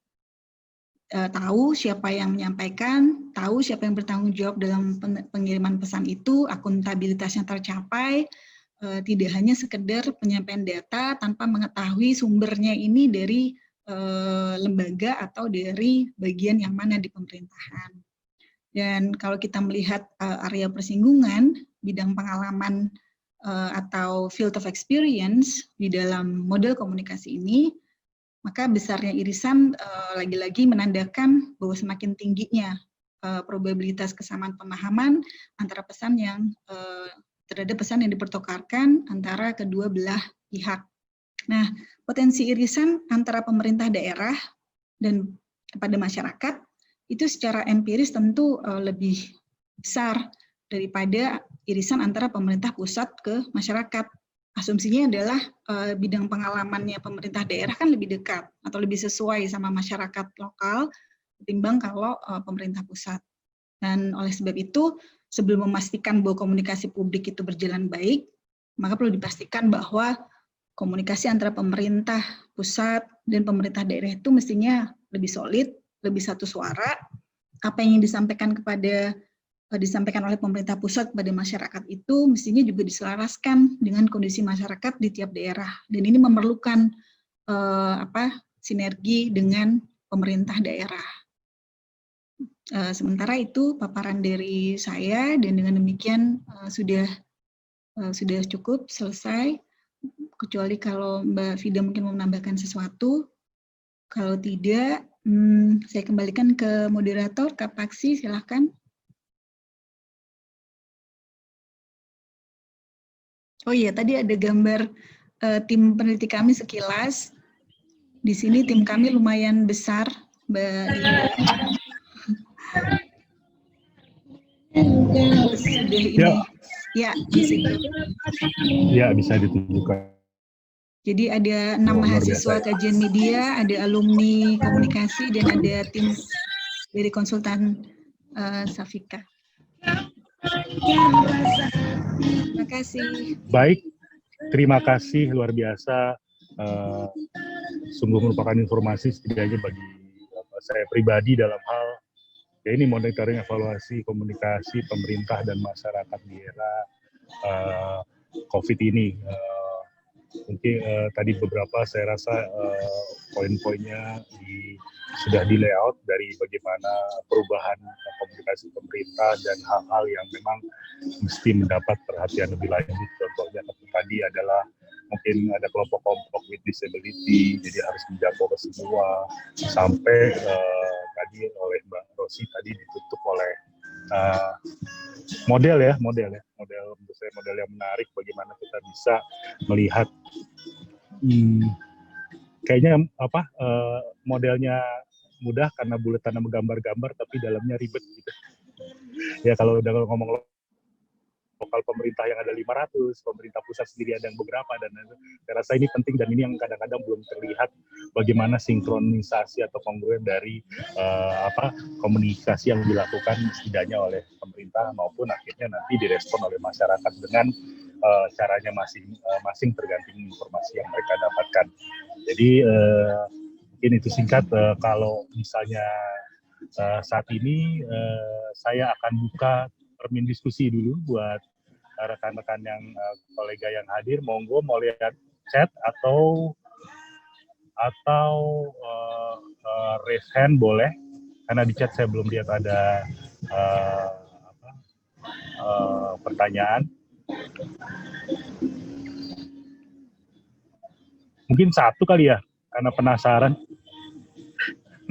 tahu siapa yang menyampaikan, tahu siapa yang bertanggung jawab dalam pengiriman pesan itu, akuntabilitasnya tercapai, tidak hanya sekedar penyampaian data tanpa mengetahui sumbernya ini dari lembaga atau dari bagian yang mana di pemerintahan. Dan kalau kita melihat area persinggungan, bidang pengalaman atau field of experience di dalam model komunikasi ini, maka besarnya irisan lagi-lagi menandakan bahwa semakin tingginya probabilitas kesamaan pemahaman antara pesan yang terhadap pesan yang dipertukarkan antara kedua belah pihak. Nah, potensi irisan antara pemerintah daerah dan kepada masyarakat itu secara empiris tentu lebih besar daripada irisan antara pemerintah pusat ke masyarakat. Asumsinya adalah bidang pengalamannya pemerintah daerah kan lebih dekat atau lebih sesuai sama masyarakat lokal ketimbang kalau pemerintah pusat. Dan oleh sebab itu, sebelum memastikan bahwa komunikasi publik itu berjalan baik, maka perlu dipastikan bahwa komunikasi antara pemerintah pusat dan pemerintah daerah itu mestinya lebih solid, lebih satu suara. Apa yang disampaikan oleh pemerintah pusat pada masyarakat itu mestinya juga diselaraskan dengan kondisi masyarakat di tiap daerah, dan ini memerlukan sinergi dengan pemerintah daerah. Sementara itu paparan dari saya, dan dengan demikian sudah cukup selesai. kecuali kalau Mbak Vida mungkin mau menambahkan sesuatu. Kalau tidak, saya kembalikan ke moderator, Kak Paksi, silahkan. Oh iya, tadi ada gambar tim peneliti kami sekilas. Di sini tim kami lumayan besar, Mbak Dinda. Sudah ini. Ya, ya bisa ditunjukkan. Jadi ada 6 mahasiswa kajian media, ada alumni komunikasi, dan ada tim dari konsultan Safika. Terima kasih. Baik, terima kasih luar biasa. Sungguh merupakan informasi setidaknya bagi saya pribadi dalam hal ya ini monitoring evaluasi komunikasi pemerintah dan masyarakat di era COVID ini. Mungkin tadi beberapa saya rasa poin-poinnya sudah di layout dari bagaimana perubahan komunikasi pemerintah dan hal-hal yang memang mesti mendapat perhatian lebih lanjut. Contohnya tadi adalah mungkin ada kelompok-kelompok with disability, jadi harus menjangkau ke semua, sampai tadi oleh Mbak Rosi tadi ditutup oleh model menurut saya model yang menarik bagaimana kita bisa melihat kayaknya modelnya mudah karena buletan sama gambar-gambar tapi dalamnya ribet gitu. Ya kalau udah ngomong lokal pemerintah yang ada 500, pemerintah pusat sendiri ada yang beberapa, dan saya rasa ini penting dan ini yang kadang-kadang belum terlihat bagaimana sinkronisasi atau kongruen dari komunikasi yang dilakukan setidaknya oleh pemerintah maupun akhirnya nanti direspon oleh masyarakat dengan caranya masing-masing tergantung informasi yang mereka dapatkan. Jadi mungkin itu singkat. Kalau misalnya saat ini saya akan buka termin diskusi dulu buat rekan-rekan yang kolega yang hadir. Monggo mau lihat chat atau raise hand boleh, karena di chat saya belum lihat ada pertanyaan. Mungkin satu kali ya, karena penasaran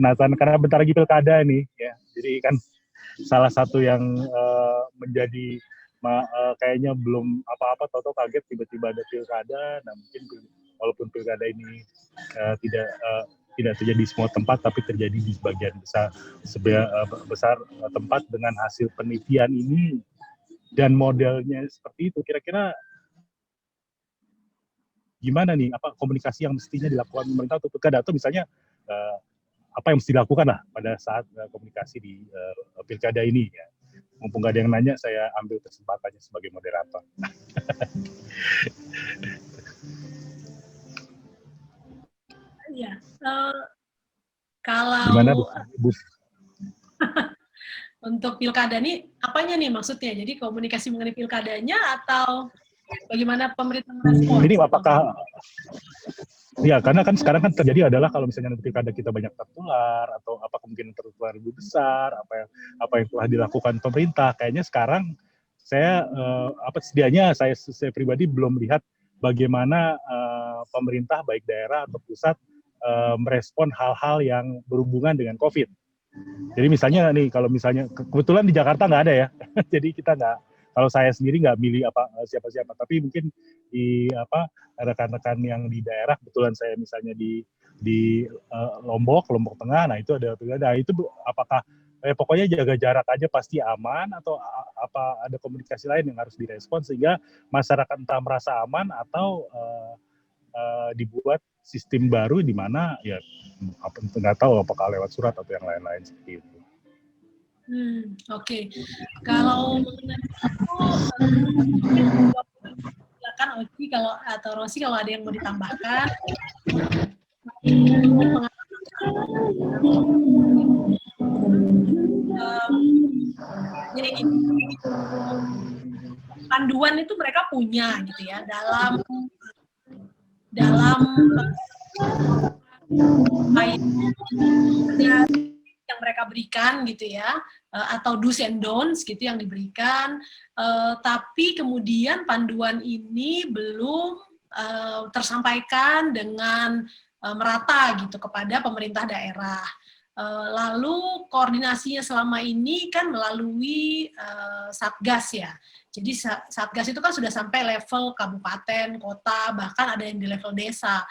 karena bentar lagi pilkada nih ya. Jadi kan salah satu yang menjadi kayaknya belum apa-apa, tahu-tahu kaget tiba-tiba ada pilkada. Nah mungkin walaupun pilkada ini tidak terjadi di semua tempat, tapi terjadi di sebagian besar tempat dengan hasil penelitian ini dan modelnya seperti itu. Kira-kira gimana nih, apa komunikasi yang mestinya dilakukan pemerintah untuk pilkada, atau misalnya apa yang mesti dilakukan lah pada saat komunikasi di pilkada ini ya. Mumpung gak ada yang nanya, saya ambil kesempatannya sebagai moderator. Iya, kalau gimana Bu? Untuk pilkada nih, apanya nih maksudnya? Jadi komunikasi mengenai pilkadanya atau bagaimana pemerintah merespons? Ini apakah ya, karena kan sekarang kan terjadi adalah kalau misalnya nanti pilkada kita banyak tertular atau apa kemungkinan tertular lebih besar, apa yang telah dilakukan pemerintah. Kayaknya sekarang saya setidaknya saya pribadi belum melihat bagaimana pemerintah baik daerah atau pusat merespon hal-hal yang berhubungan dengan COVID. Jadi misalnya nih, kalau misalnya kebetulan di Jakarta nggak ada ya, jadi kita nggak, kalau saya sendiri nggak milih siapa-siapa, tapi mungkin di rekan-rekan yang di daerah, kebetulan saya misalnya di Lombok Tengah, nah itu ada pilkada. Itu apakah pokoknya jaga jarak aja pasti aman, atau apa ada komunikasi lain yang harus direspon sehingga masyarakat entah merasa aman atau dibuat sistem baru di mana ya nggak tahu apakah lewat surat atau yang lain-lain seperti itu. Oke. Kalau mengenai itu, silakan Oci atau Rosi kalau ada yang mau ditambahkan. Jadi panduan itu mereka punya gitu ya dalam yang mereka berikan gitu ya, atau do's and don'ts gitu yang diberikan, tapi kemudian panduan ini belum tersampaikan dengan merata gitu kepada pemerintah daerah. Lalu koordinasinya selama ini kan melalui Satgas ya. Jadi Satgas itu kan sudah sampai level kabupaten, kota, bahkan ada yang di level desa.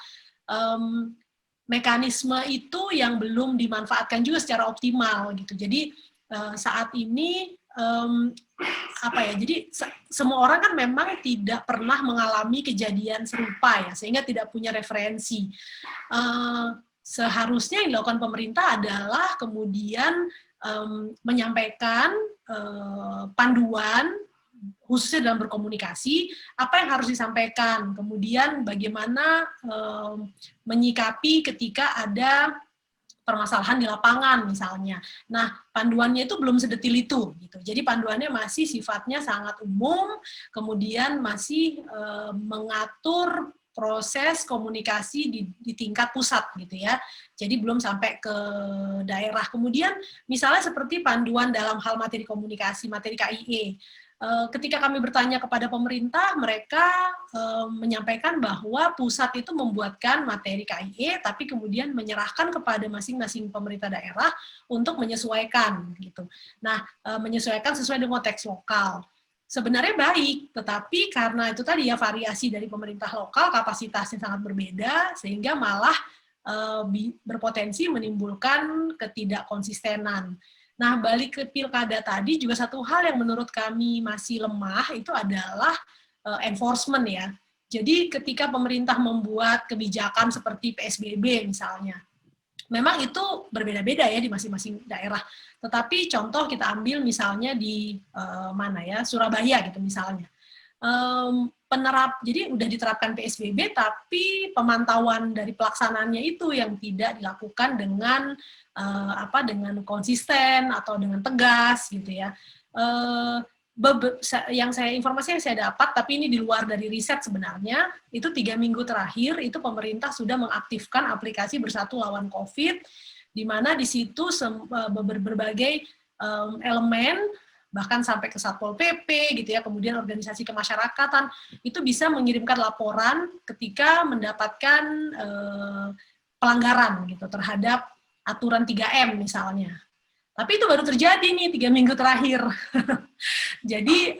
Mekanisme itu yang belum dimanfaatkan juga secara optimal gitu. Jadi saat ini jadi semua orang kan memang tidak pernah mengalami kejadian serupa ya, sehingga tidak punya referensi. Seharusnya yang dilakukan pemerintah adalah kemudian menyampaikan panduan khususnya dalam berkomunikasi, apa yang harus disampaikan, kemudian bagaimana menyikapi ketika ada permasalahan di lapangan misalnya. Nah, panduannya itu belum sedetil itu gitu. Jadi panduannya masih sifatnya sangat umum, kemudian masih mengatur proses komunikasi di tingkat pusat gitu ya. Jadi belum sampai ke daerah. Kemudian misalnya seperti panduan dalam hal materi komunikasi, materi KIE. Ketika kami bertanya kepada pemerintah, mereka menyampaikan bahwa pusat itu membuatkan materi KIE, tapi kemudian menyerahkan kepada masing-masing pemerintah daerah untuk menyesuaikan gitu. Nah, menyesuaikan sesuai dengan konteks lokal. Sebenarnya baik, tetapi karena itu tadi ya variasi dari pemerintah lokal, kapasitasnya sangat berbeda, sehingga malah berpotensi menimbulkan ketidakkonsistenan. Nah, balik ke pilkada tadi, juga satu hal yang menurut kami masih lemah, itu adalah enforcement ya. Jadi ketika pemerintah membuat kebijakan seperti PSBB misalnya, memang itu berbeda-beda ya di masing-masing daerah. Tetapi contoh kita ambil misalnya di Surabaya gitu misalnya. Jadi udah diterapkan PSBB, tapi pemantauan dari pelaksanaannya itu yang tidak dilakukan dengan dengan konsisten atau dengan tegas gitu ya. Informasi yang saya dapat, tapi ini di luar dari riset sebenarnya, itu 3 minggu terakhir itu pemerintah sudah mengaktifkan aplikasi Bersatu Lawan COVID, di mana di situ berbagai elemen, bahkan sampai ke Satpol PP gitu ya, kemudian organisasi kemasyarakatan itu bisa mengirimkan laporan ketika mendapatkan pelanggaran gitu terhadap aturan 3M misalnya. Tapi itu baru terjadi nih 3 minggu terakhir. Jadi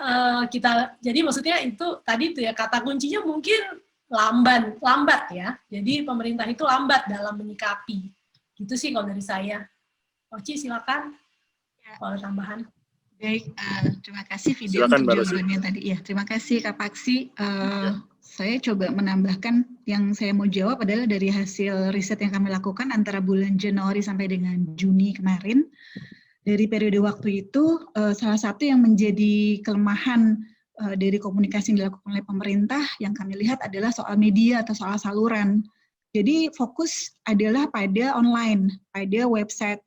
maksudnya itu tadi tuh ya, kata kuncinya mungkin lambat ya. Jadi pemerintah itu lambat dalam menyikapi. Gitu sih kalau dari saya. Oci silakan. Ya. Kalau tambahan. Baik, terima kasih video untuk jawabannya tadi. Ya, terima kasih Kak Paksi. Saya coba menambahkan yang saya mau jawab adalah dari hasil riset yang kami lakukan antara bulan Januari sampai dengan Juni kemarin. Dari periode waktu itu, salah satu yang menjadi kelemahan dari komunikasi yang dilakukan oleh pemerintah yang kami lihat adalah soal media atau soal saluran. Jadi fokus adalah pada online, pada website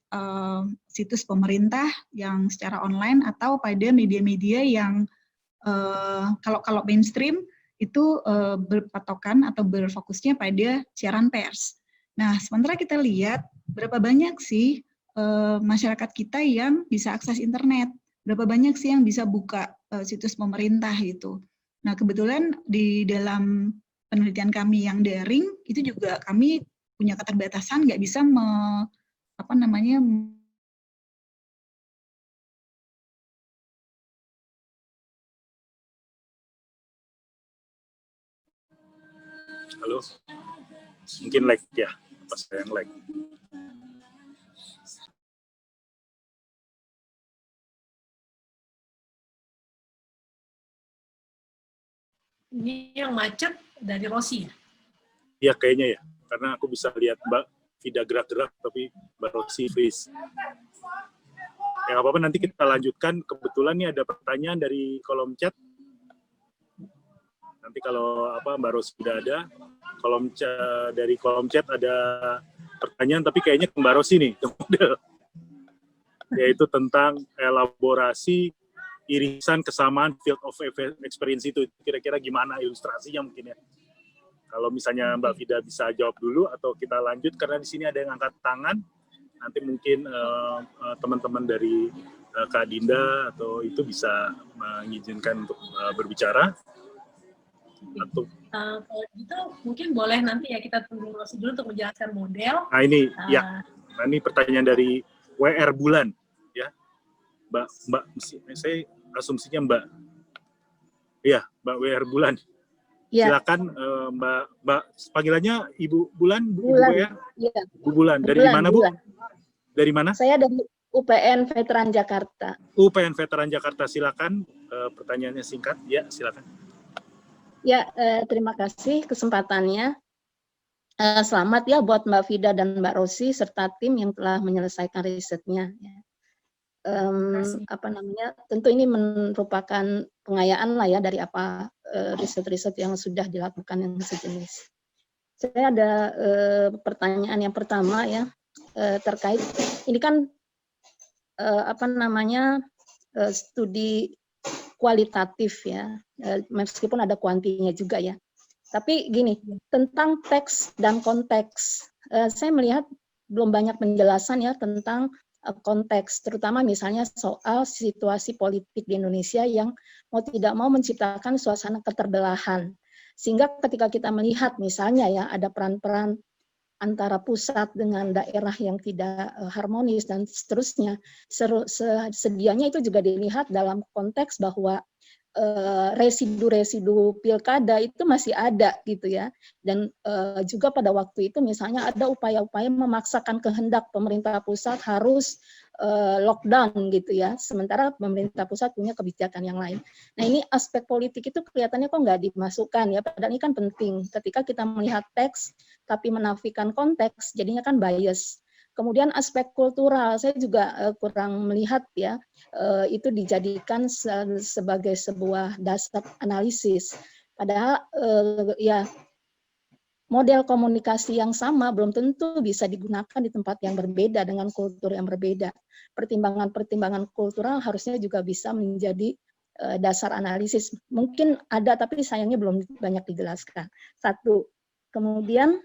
situs pemerintah yang secara online atau pada media-media yang kalau mainstream itu berpatokan atau berfokusnya pada siaran pers. Nah, sementara kita lihat berapa banyak sih masyarakat kita yang bisa akses internet, berapa banyak sih yang bisa buka situs pemerintah gitu. Nah, kebetulan di dalam penelitian kami yang daring itu juga kami punya keterbatasan, nggak bisa Halo, mungkin lag ya, pas saya yang lag. Ini yang macet dari Rosi ya? Iya kayaknya ya, karena aku bisa lihat Mbak Vida gerak-gerak, tapi Mbak Rosi freeze. Ya nggak apa-apa, nanti kita lanjutkan. Kebetulan nih ada pertanyaan dari kolom chat. Nanti kalau Mbak Rosi sudah ada, dari kolom chat ada pertanyaan, tapi kayaknya ke Mbak Rosi nih, yaitu tentang elaborasi irisan kesamaan field of experience itu. Kira-kira gimana ilustrasinya mungkin ya? Kalau misalnya Mbak Vida bisa jawab dulu atau kita lanjut, karena di sini ada yang angkat tangan. Nanti mungkin teman-teman dari Kak Dinda atau itu bisa mengizinkan untuk berbicara. Kalau gitu mungkin boleh nanti ya kita tunggu Rosi dulu untuk menjelaskan model. Nah ini, ya, nah, ini pertanyaan dari WR Bulan, ya, Mbak, saya asumsinya Mbak, ya, Mbak WR Bulan. Ya. Silakan Mbak, panggilannya Ibu Bulan, Ibu Bulan. WR? Ya. Bu Bulan. Dari Bulan, mana, Bu? Bulan. Dari mana? Saya dari UPN Veteran Jakarta. UPN Veteran Jakarta, silakan. Pertanyaannya singkat, ya, silakan. Ya, terima kasih kesempatannya. Selamat ya buat Mbak Vida dan Mbak Rosi serta tim yang telah menyelesaikan risetnya. Tentu ini merupakan pengayaan lah ya dari apa riset-riset yang sudah dilakukan yang sejenis. Saya ada pertanyaan yang pertama ya terkait ini kan studi kualitatif ya, meskipun ada kuantinya juga ya. Tapi gini, tentang teks dan konteks, saya melihat belum banyak penjelasan ya tentang konteks, terutama misalnya soal situasi politik di Indonesia yang mau tidak mau menciptakan suasana keterbelahan. Sehingga ketika kita melihat misalnya ya ada peran-peran antara pusat dengan daerah yang tidak harmonis dan seterusnya, sedianya itu juga dilihat dalam konteks bahwa residu-residu pilkada itu masih ada gitu ya, dan juga pada waktu itu misalnya ada upaya-upaya memaksakan kehendak pemerintah pusat harus lockdown gitu ya, sementara pemerintah pusat punya kebijakan yang lain. Nah ini aspek politik itu kelihatannya kok nggak dimasukkan ya, padahal ini kan penting. Ketika kita melihat teks tapi menafikan konteks, jadinya kan bias. Kemudian aspek kultural, saya juga kurang melihat ya, itu dijadikan sebagai sebuah dasar analisis. Padahal ya model komunikasi yang sama belum tentu bisa digunakan di tempat yang berbeda dengan kultur yang berbeda. Pertimbangan-pertimbangan kultural harusnya juga bisa menjadi dasar analisis. Mungkin ada, tapi sayangnya belum banyak dijelaskan. Satu. Kemudian,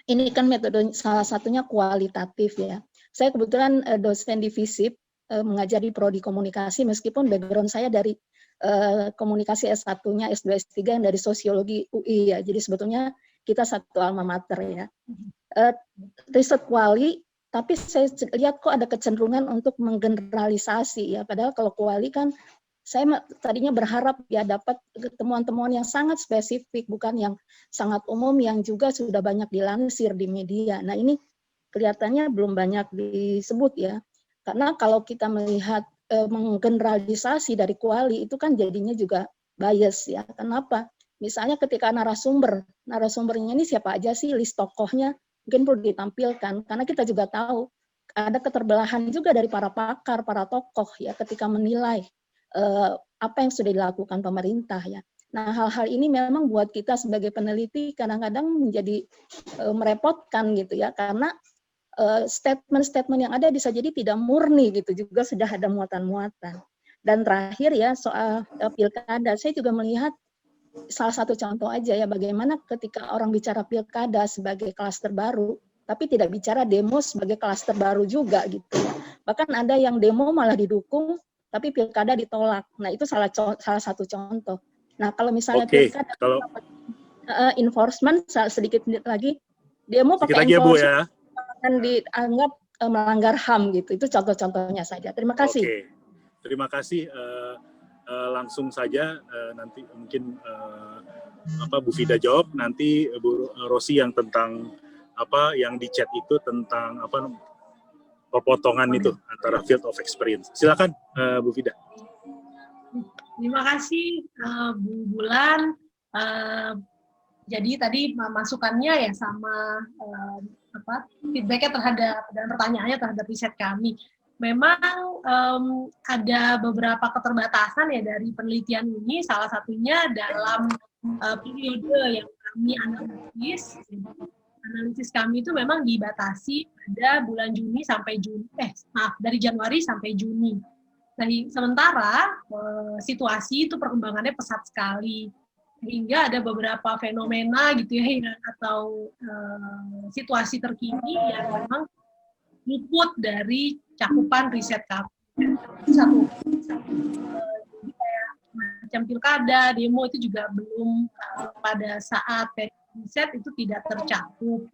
ini kan metode salah satunya kualitatif ya. Saya kebetulan dosen di FISIP, mengajari prodi komunikasi, meskipun background saya dari komunikasi S1-nya, S2, S3 yang dari sosiologi UI ya. Jadi sebetulnya kita satu alma mater ya. Riset kuali, tapi saya lihat kok ada kecenderungan untuk menggeneralisasi ya. Padahal kalau kuali kan saya tadinya berharap ya dapat temuan-temuan yang sangat spesifik, bukan yang sangat umum yang juga sudah banyak dilansir di media. Nah ini kelihatannya belum banyak disebut ya. Karena kalau kita melihat menggeneralisasi dari kuali itu kan jadinya juga bias ya. Kenapa? Misalnya ketika narasumbernya ini siapa aja sih, list tokohnya mungkin perlu ditampilkan, karena kita juga tahu ada keterbelahan juga dari para pakar, para tokoh ya ketika menilai apa yang sudah dilakukan pemerintah ya. Nah hal-hal ini memang buat kita sebagai peneliti kadang-kadang menjadi merepotkan gitu ya, karena statement-statement yang ada bisa jadi tidak murni gitu, juga sudah ada muatan-muatan. Dan terakhir ya soal pilkada, saya juga melihat salah satu contoh aja ya, bagaimana ketika orang bicara pilkada sebagai klaster baru, tapi tidak bicara demo sebagai klaster baru juga gitu ya. Bahkan ada yang demo malah didukung, tapi pilkada ditolak. Nah itu salah satu contoh. Nah kalau misalnya pilkada enforcement, sedikit lagi, demo pakai enforcement akan dianggap melanggar HAM gitu. Itu contoh-contohnya saja. Terima kasih. Oke, terima kasih. Langsung saja nanti mungkin Bu Vida jawab, nanti Bu Rosi yang tentang apa yang di chat itu tentang apa pepotongan itu antara field of experience. Silakan Bu Vida. Terima kasih Bu Bulan. Jadi tadi masukannya ya sama feedbacknya terhadap dan pertanyaannya terhadap riset kami. Memang ada beberapa keterbatasan ya dari penelitian ini, salah satunya dalam periode yang kami analisis. Analisis kami itu memang dibatasi pada bulan Juni sampai dari Januari sampai Juni. Nah, sementara situasi itu perkembangannya pesat sekali, sehingga ada beberapa fenomena gitu ya atau situasi terkini yang memang luput dari cakupan riset kami. Satu, jadi kayak semacam pilkada, demo itu juga belum pada saat riset itu tidak tercakup.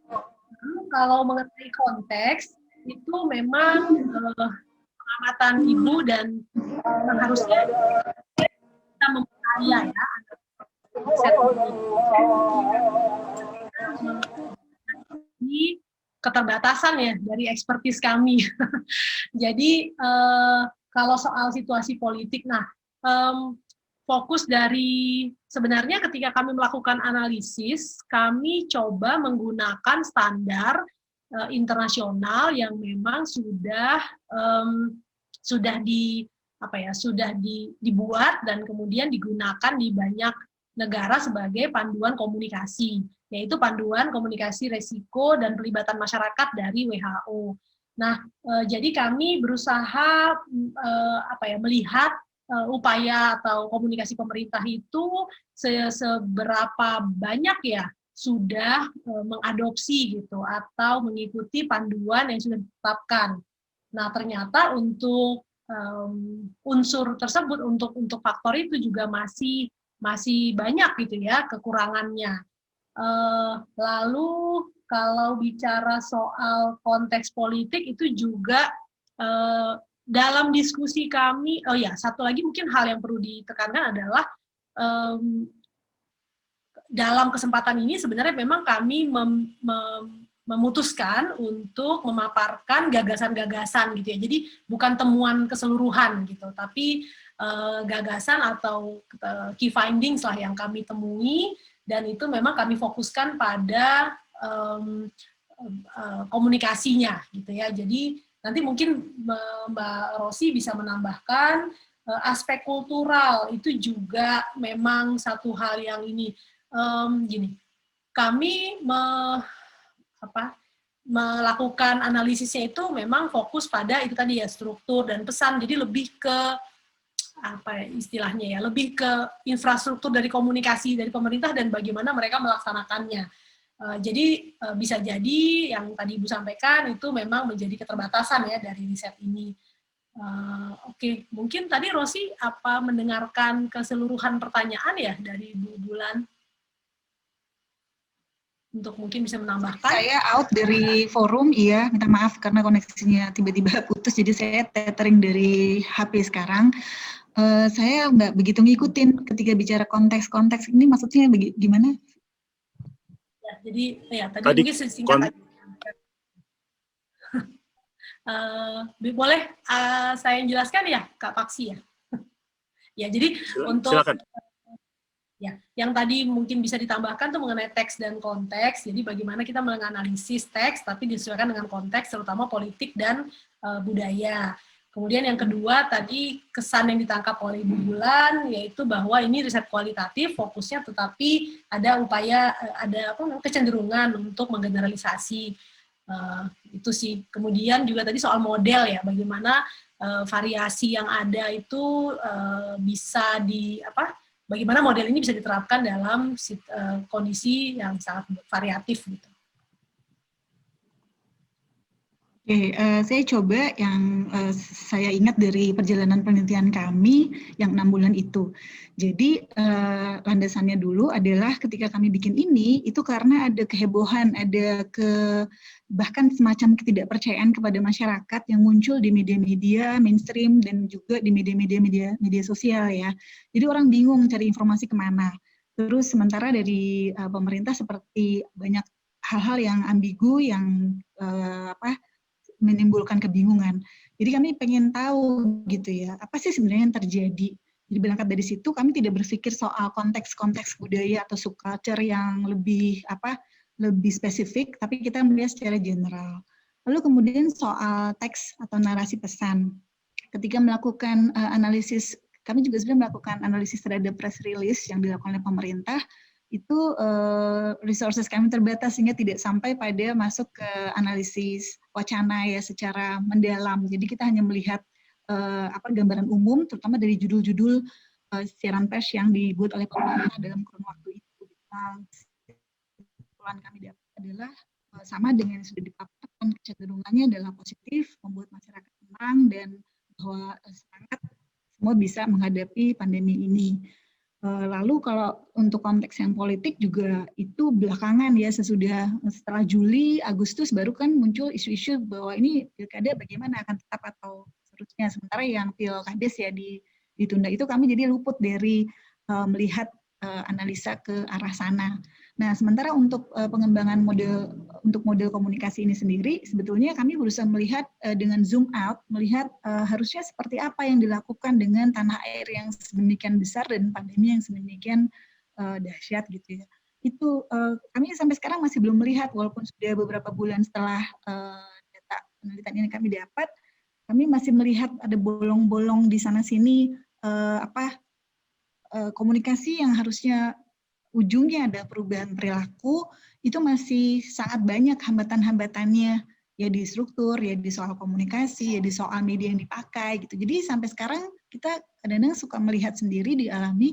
Lalu kalau mengenai konteks itu memang pengamatan Ibu dan harusnya kita mempercaya ya riset ini keterbatasan ya dari ekspertis kami. Jadi kalau soal situasi politik, nah fokus dari sebenarnya ketika kami melakukan analisis, kami coba menggunakan standar internasional yang memang sudah dibuat dan kemudian digunakan di banyak negara sebagai panduan komunikasi, yaitu panduan komunikasi resiko dan pelibatan masyarakat dari WHO. Nah, jadi kami berusaha melihat upaya atau komunikasi pemerintah itu seberapa banyak ya sudah mengadopsi gitu atau mengikuti panduan yang sudah ditetapkan. Nah, ternyata untuk unsur tersebut, untuk faktor itu juga masih banyak gitu ya kekurangannya. Lalu kalau bicara soal konteks politik itu juga dalam diskusi kami, satu lagi mungkin hal yang perlu ditekankan adalah dalam kesempatan ini sebenarnya memang kami memutuskan untuk memaparkan gagasan-gagasan gitu ya. Jadi bukan temuan keseluruhan gitu, tapi gagasan atau key findings lah yang kami temui, dan itu memang kami fokuskan pada komunikasinya gitu ya. Jadi nanti mungkin Mbak Rosi bisa menambahkan aspek kultural itu juga memang satu hal yang ini gini. Kami melakukan analisisnya itu memang fokus pada itu tadi ya, struktur dan pesan. Jadi lebih ke istilahnya ya, lebih ke infrastruktur dari komunikasi dari pemerintah dan bagaimana mereka melaksanakannya. Jadi bisa jadi yang tadi Ibu sampaikan itu memang menjadi keterbatasan ya dari riset ini. Oke, mungkin tadi Rosi mendengarkan keseluruhan pertanyaan ya dari Bu Bulan untuk mungkin bisa menambahkan. Saya out dari forum, iya, minta maaf karena koneksinya tiba-tiba putus, jadi saya tethering dari HP sekarang. Saya nggak begitu ngikutin ketika bicara konteks-konteks ini, maksudnya gimana? Ya, jadi ya tadi mungkin singkat aja. Boleh saya jelaskan ya, Kak Paksi ya? Ya, jadi untuk silakan. Ya, yang tadi mungkin bisa ditambahkan tuh mengenai teks dan konteks. Jadi bagaimana kita menganalisis teks tapi disesuaikan dengan konteks, terutama politik dan budaya. Kemudian yang kedua tadi kesan yang ditangkap oleh Ibu Bulan yaitu bahwa ini riset kualitatif fokusnya, tetapi ada upaya kecenderungan untuk menggeneralisasi. Itu sih. Kemudian juga tadi soal model ya, bagaimana variasi yang ada itu bisa bagaimana model ini bisa diterapkan dalam kondisi yang sangat variatif gitu. Oke, saya coba yang saya ingat dari perjalanan penelitian kami yang 6 bulan itu. Jadi landasannya dulu adalah ketika kami bikin ini, itu karena ada kehebohan, bahkan semacam ketidakpercayaan kepada masyarakat yang muncul di media-media mainstream dan juga di media sosial ya. Jadi orang bingung cari informasi kemana. Terus sementara dari pemerintah seperti banyak hal-hal yang ambigu yang menimbulkan kebingungan. Jadi kami pengen tahu gitu ya, apa sih sebenarnya yang terjadi. Jadi berangkat dari situ kami tidak berpikir soal konteks-konteks budaya atau subculture yang lebih spesifik, tapi kita melihat secara general. Lalu kemudian soal teks atau narasi pesan. Ketika melakukan analisis, kami juga sebenarnya melakukan analisis terhadap press release yang dilakukan oleh pemerintah. Itu resources kami terbatas sehingga tidak sampai pada masuk ke analisis wacana ya secara mendalam. Jadi kita hanya melihat gambaran umum, terutama dari judul-judul siaran pers yang dibuat oleh pemerintah dalam kurun waktu itu. Kesimpulan kami dapat adalah sama dengan yang sudah dipaparkan, kecenderungannya adalah positif, membuat masyarakat tenang dan bahwa semangat semua bisa menghadapi pandemi ini. Lalu kalau untuk konteks yang politik juga itu belakangan ya, setelah Juli, Agustus baru kan muncul isu-isu bahwa ini pilkada bagaimana, akan tetap atau seterusnya. Sementara yang pilkades ya ditunda itu kami jadi luput dari melihat analisa ke arah sana. Nah, sementara untuk pengembangan model komunikasi ini sendiri, sebetulnya kami berusaha melihat dengan zoom out, melihat harusnya seperti apa yang dilakukan dengan tanah air yang sedemikian besar dan pandemi yang sedemikian dahsyat gitu ya. Itu kami sampai sekarang masih belum melihat, walaupun sudah beberapa bulan setelah data penelitian ini kami dapat, kami masih melihat ada bolong-bolong di sana-sini komunikasi yang harusnya ujungnya ada perubahan perilaku, itu masih sangat banyak hambatan-hambatannya, ya di struktur, ya di soal komunikasi, ya di soal media yang dipakai gitu. Jadi sampai sekarang kita kadang-kadang suka melihat sendiri, dialami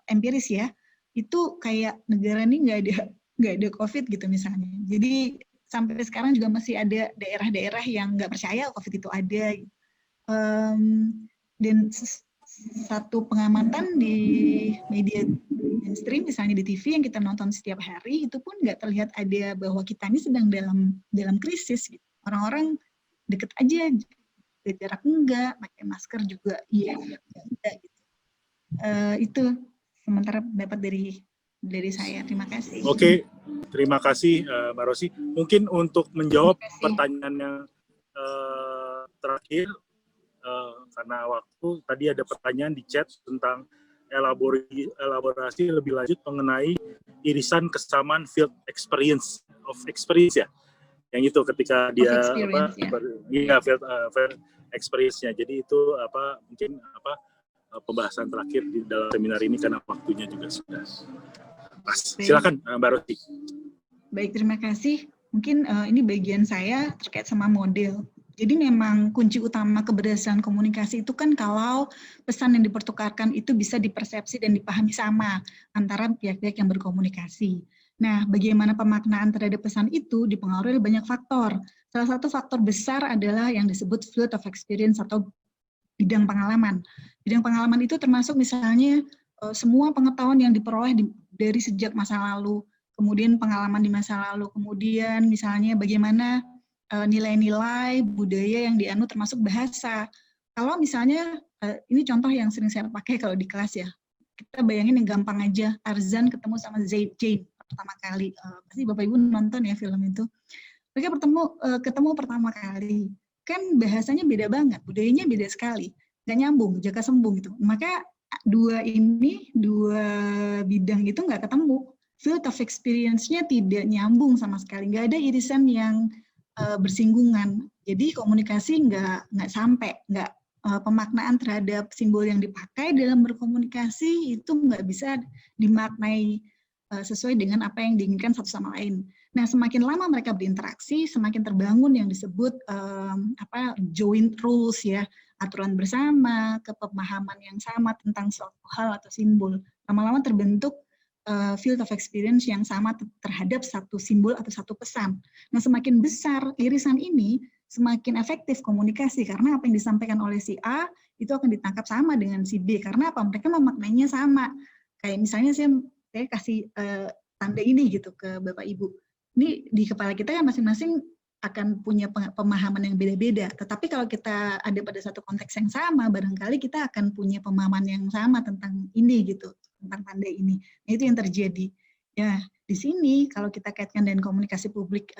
empiris ya, itu kayak negara ini nggak ada COVID gitu misalnya. Jadi sampai sekarang juga masih ada daerah-daerah yang nggak percaya COVID itu ada. Gitu. Dan satu pengamatan di media mainstream, misalnya di TV yang kita nonton setiap hari, itu pun nggak terlihat ada bahwa kita ini sedang dalam krisis. Gitu. Orang-orang deket aja, jarak enggak, pakai masker juga, iya enggak. Gitu. Itu sementara dapat dari saya. Terima kasih. Oke, terima kasih Mbak Rosi. Mungkin untuk menjawab pertanyaan yang terakhir, karena waktu, tadi ada pertanyaan di chat tentang elaborasi lebih lanjut mengenai irisan kesamaan field experience ya, yang itu ketika dia field experience-nya. Jadi itu mungkin pembahasan terakhir di dalam seminar ini karena waktunya juga sudah pas. Silakan Mbak Rosi. Baik, terima kasih. Mungkin ini bagian saya terkait sama model. Jadi memang kunci utama keberhasilan komunikasi itu kan kalau pesan yang dipertukarkan itu bisa dipersepsi dan dipahami sama antara pihak-pihak yang berkomunikasi. Nah, bagaimana pemaknaan terhadap pesan itu dipengaruhi oleh banyak faktor. Salah satu faktor besar adalah yang disebut field of experience atau bidang pengalaman. Bidang pengalaman itu termasuk misalnya semua pengetahuan yang diperoleh dari sejak masa lalu, kemudian pengalaman di masa lalu, kemudian misalnya bagaimana nilai-nilai budaya yang dianut termasuk bahasa. Kalau misalnya, ini contoh yang sering saya pakai kalau di kelas ya, kita bayangin yang gampang aja, Tarzan ketemu sama Jane pertama kali. Pasti Bapak Ibu nonton ya film itu. Mereka ketemu pertama kali, kan bahasanya beda banget, budayanya beda sekali, nggak nyambung, jaka sembung gitu. Maka dua bidang itu nggak ketemu, field of experience-nya tidak nyambung sama sekali, nggak ada irisan yang bersinggungan. Jadi komunikasi nggak sampai, pemaknaan terhadap simbol yang dipakai dalam berkomunikasi itu nggak bisa dimaknai sesuai dengan apa yang diinginkan satu sama lain. Nah, semakin lama mereka berinteraksi, semakin terbangun yang disebut joint rules ya, aturan bersama, kepemahaman yang sama tentang suatu hal atau simbol. Lama-lama terbentuk field of experience yang sama terhadap satu simbol atau satu pesan. Nah, semakin besar irisan ini, semakin efektif komunikasi, karena apa yang disampaikan oleh si A itu akan ditangkap sama dengan si B, karena apa? Mereka memaknainya sama. Kayak misalnya saya kasih tanda ini gitu ke Bapak Ibu. Ini di kepala kita kan masing-masing akan punya pemahaman yang beda-beda. Tetapi kalau kita ada pada satu konteks yang sama, barangkali kita akan punya pemahaman yang sama tentang ini gitu, tentang tanda ini. Nah, itu yang terjadi. Ya, di sini kalau kita kaitkan dengan komunikasi publik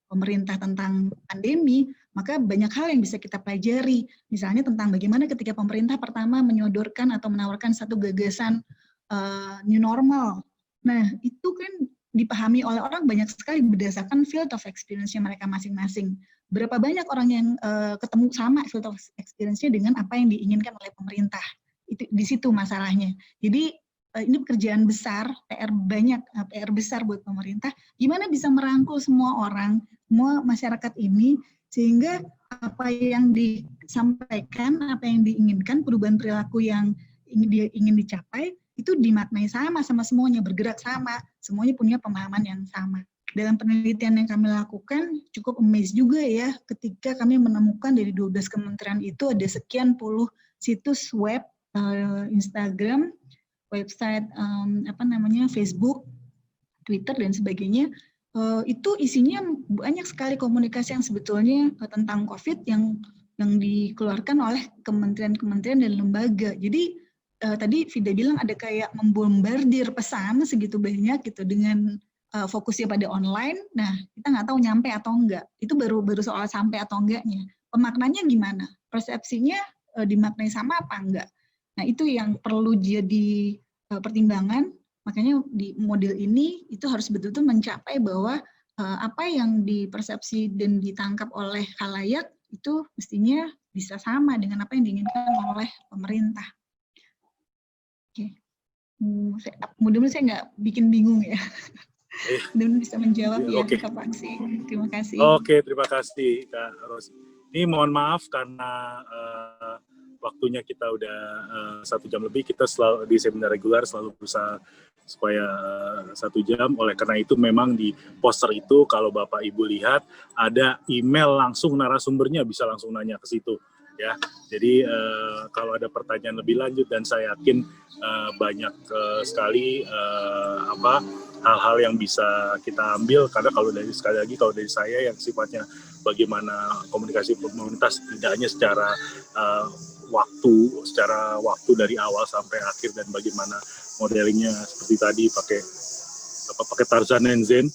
pemerintah tentang pandemi, maka banyak hal yang bisa kita pelajari. Misalnya tentang bagaimana ketika pemerintah pertama menyodorkan atau menawarkan satu gagasan new normal. Nah, itu kan dipahami oleh orang banyak sekali berdasarkan field of experience-nya mereka masing-masing. Berapa banyak orang yang ketemu sama field of experience-nya dengan apa yang diinginkan oleh pemerintah. Itu di situ masalahnya. Jadi ini pekerjaan besar, PR besar buat pemerintah. Gimana bisa merangkul semua orang, semua masyarakat ini, sehingga apa yang disampaikan, apa yang diinginkan, perubahan perilaku yang ingin dicapai, itu dimaknai sama semuanya, bergerak sama, semuanya punya pemahaman yang sama. Dalam penelitian yang kami lakukan, cukup amazed juga ya, ketika kami menemukan dari 12 kementerian itu ada sekian puluh situs web, Instagram, website Facebook, Twitter dan sebagainya, itu isinya banyak sekali komunikasi yang sebetulnya tentang COVID yang dikeluarkan oleh kementerian-kementerian dan lembaga. Jadi tadi Vida bilang ada kayak membombardir pesan segitu banyak gitu dengan fokusnya pada online. Nah, kita nggak tahu nyampe atau enggak. Itu baru soal sampai atau enggaknya. Pemaknanya gimana? Persepsinya dimaknai sama apa enggak? Nah, itu yang perlu jadi pertimbangan. Makanya di model ini itu harus betul-betul mencapai bahwa apa yang dipersepsi dan ditangkap oleh khalayak itu mestinya bisa sama dengan apa yang diinginkan oleh pemerintah. Oke. Mudah-mudahan saya nggak bikin bingung ya. Mudah-mudahan bisa menjawab ya Kak Paksi. Terima kasih. Oke, terima kasih Kak Ros. Ini mohon maaf karena waktunya kita udah 1 jam lebih. Kita selalu di seminar reguler selalu berusaha supaya 1 jam. Oleh karena itu memang di poster itu kalau Bapak Ibu lihat ada email langsung narasumbernya, bisa langsung nanya ke situ ya. Jadi kalau ada pertanyaan lebih lanjut, dan saya yakin banyak sekali hal-hal yang bisa kita ambil, karena kalau dari saya yang sifatnya bagaimana komunikasi pemerintah tidak hanya secara waktu dari awal sampai akhir, dan bagaimana modelingnya seperti tadi pakai Tarzan dan Zen.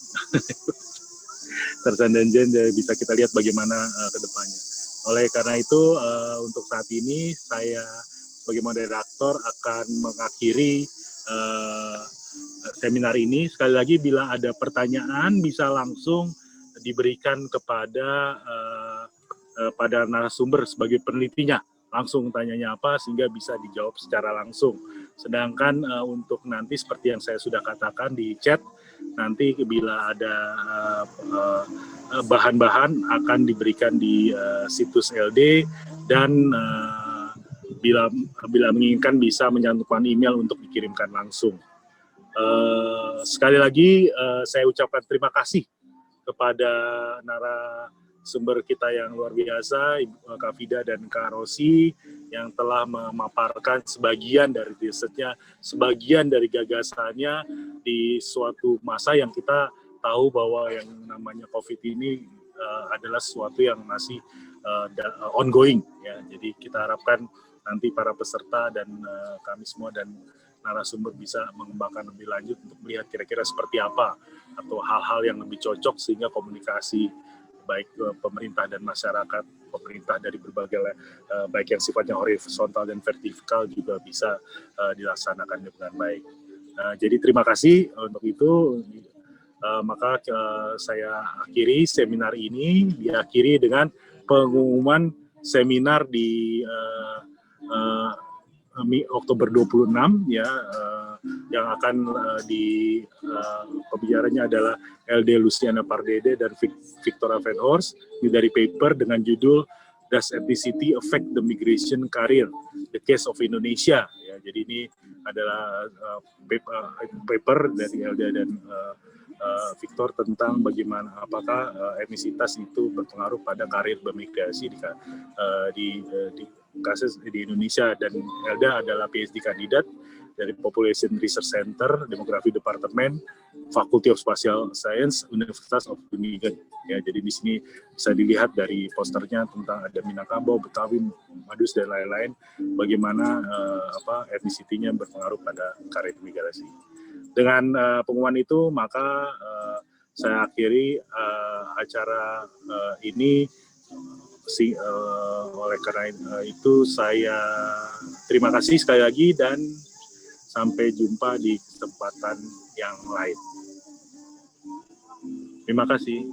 Tarzan dan Zen bisa kita lihat bagaimana ke depannya. Oleh karena itu untuk saat ini saya sebagai moderator akan mengakhiri seminar ini. Sekali lagi bila ada pertanyaan bisa langsung diberikan kepada pada narasumber sebagai penelitinya. Langsung tanyanya apa sehingga bisa dijawab secara langsung. Sedangkan untuk nanti seperti yang saya sudah katakan di chat, nanti bila ada bahan-bahan akan diberikan di situs LD, dan bila menginginkan bisa mencantumkan email untuk dikirimkan langsung. Sekali lagi saya ucapkan terima kasih kepada narasumber kita yang luar biasa, Ibu Kak Vida dan Kak Rosi, yang telah memaparkan sebagian dari risetnya, sebagian dari gagasannya di suatu masa yang kita tahu bahwa yang namanya COVID ini adalah sesuatu yang masih ongoing ya. Jadi kita harapkan nanti para peserta dan kami semua dan narasumber bisa mengembangkan lebih lanjut untuk melihat kira-kira seperti apa atau hal-hal yang lebih cocok sehingga komunikasi baik pemerintah dan masyarakat, pemerintah dari berbagai baik yang sifatnya horizontal dan vertikal juga bisa dilaksanakan dengan baik. Jadi terima kasih untuk itu. Maka saya akhiri seminar ini, diakhiri dengan pengumuman seminar di Oktober 26 ya, yang akan di pembicaranya adalah LD Luciana Pardede dan Victoria Van Horst. Ini dari paper dengan judul Does Ethnicity Affect the Migration Career? The Case of Indonesia. Ya, jadi ini adalah paper dari LD dan Victor tentang bagaimana apakah etnisitas itu berpengaruh pada karir bermigrasi di kasus di Indonesia. Dan Elda adalah PhD kandidat dari Population Research Center, Demografi Departemen, Faculty of Spatial Science, Universitas of Groningen. Ya, jadi di sini bisa dilihat dari posternya tentang ada Minangkabau, Betawi, Madus dan lain-lain, bagaimana etnisitinya berpengaruh pada karir migrasi. Dengan pengumuman itu maka saya akhiri acara ini. Oleh karena itu saya terima kasih sekali lagi dan sampai jumpa di kesempatan yang lain. Terima kasih.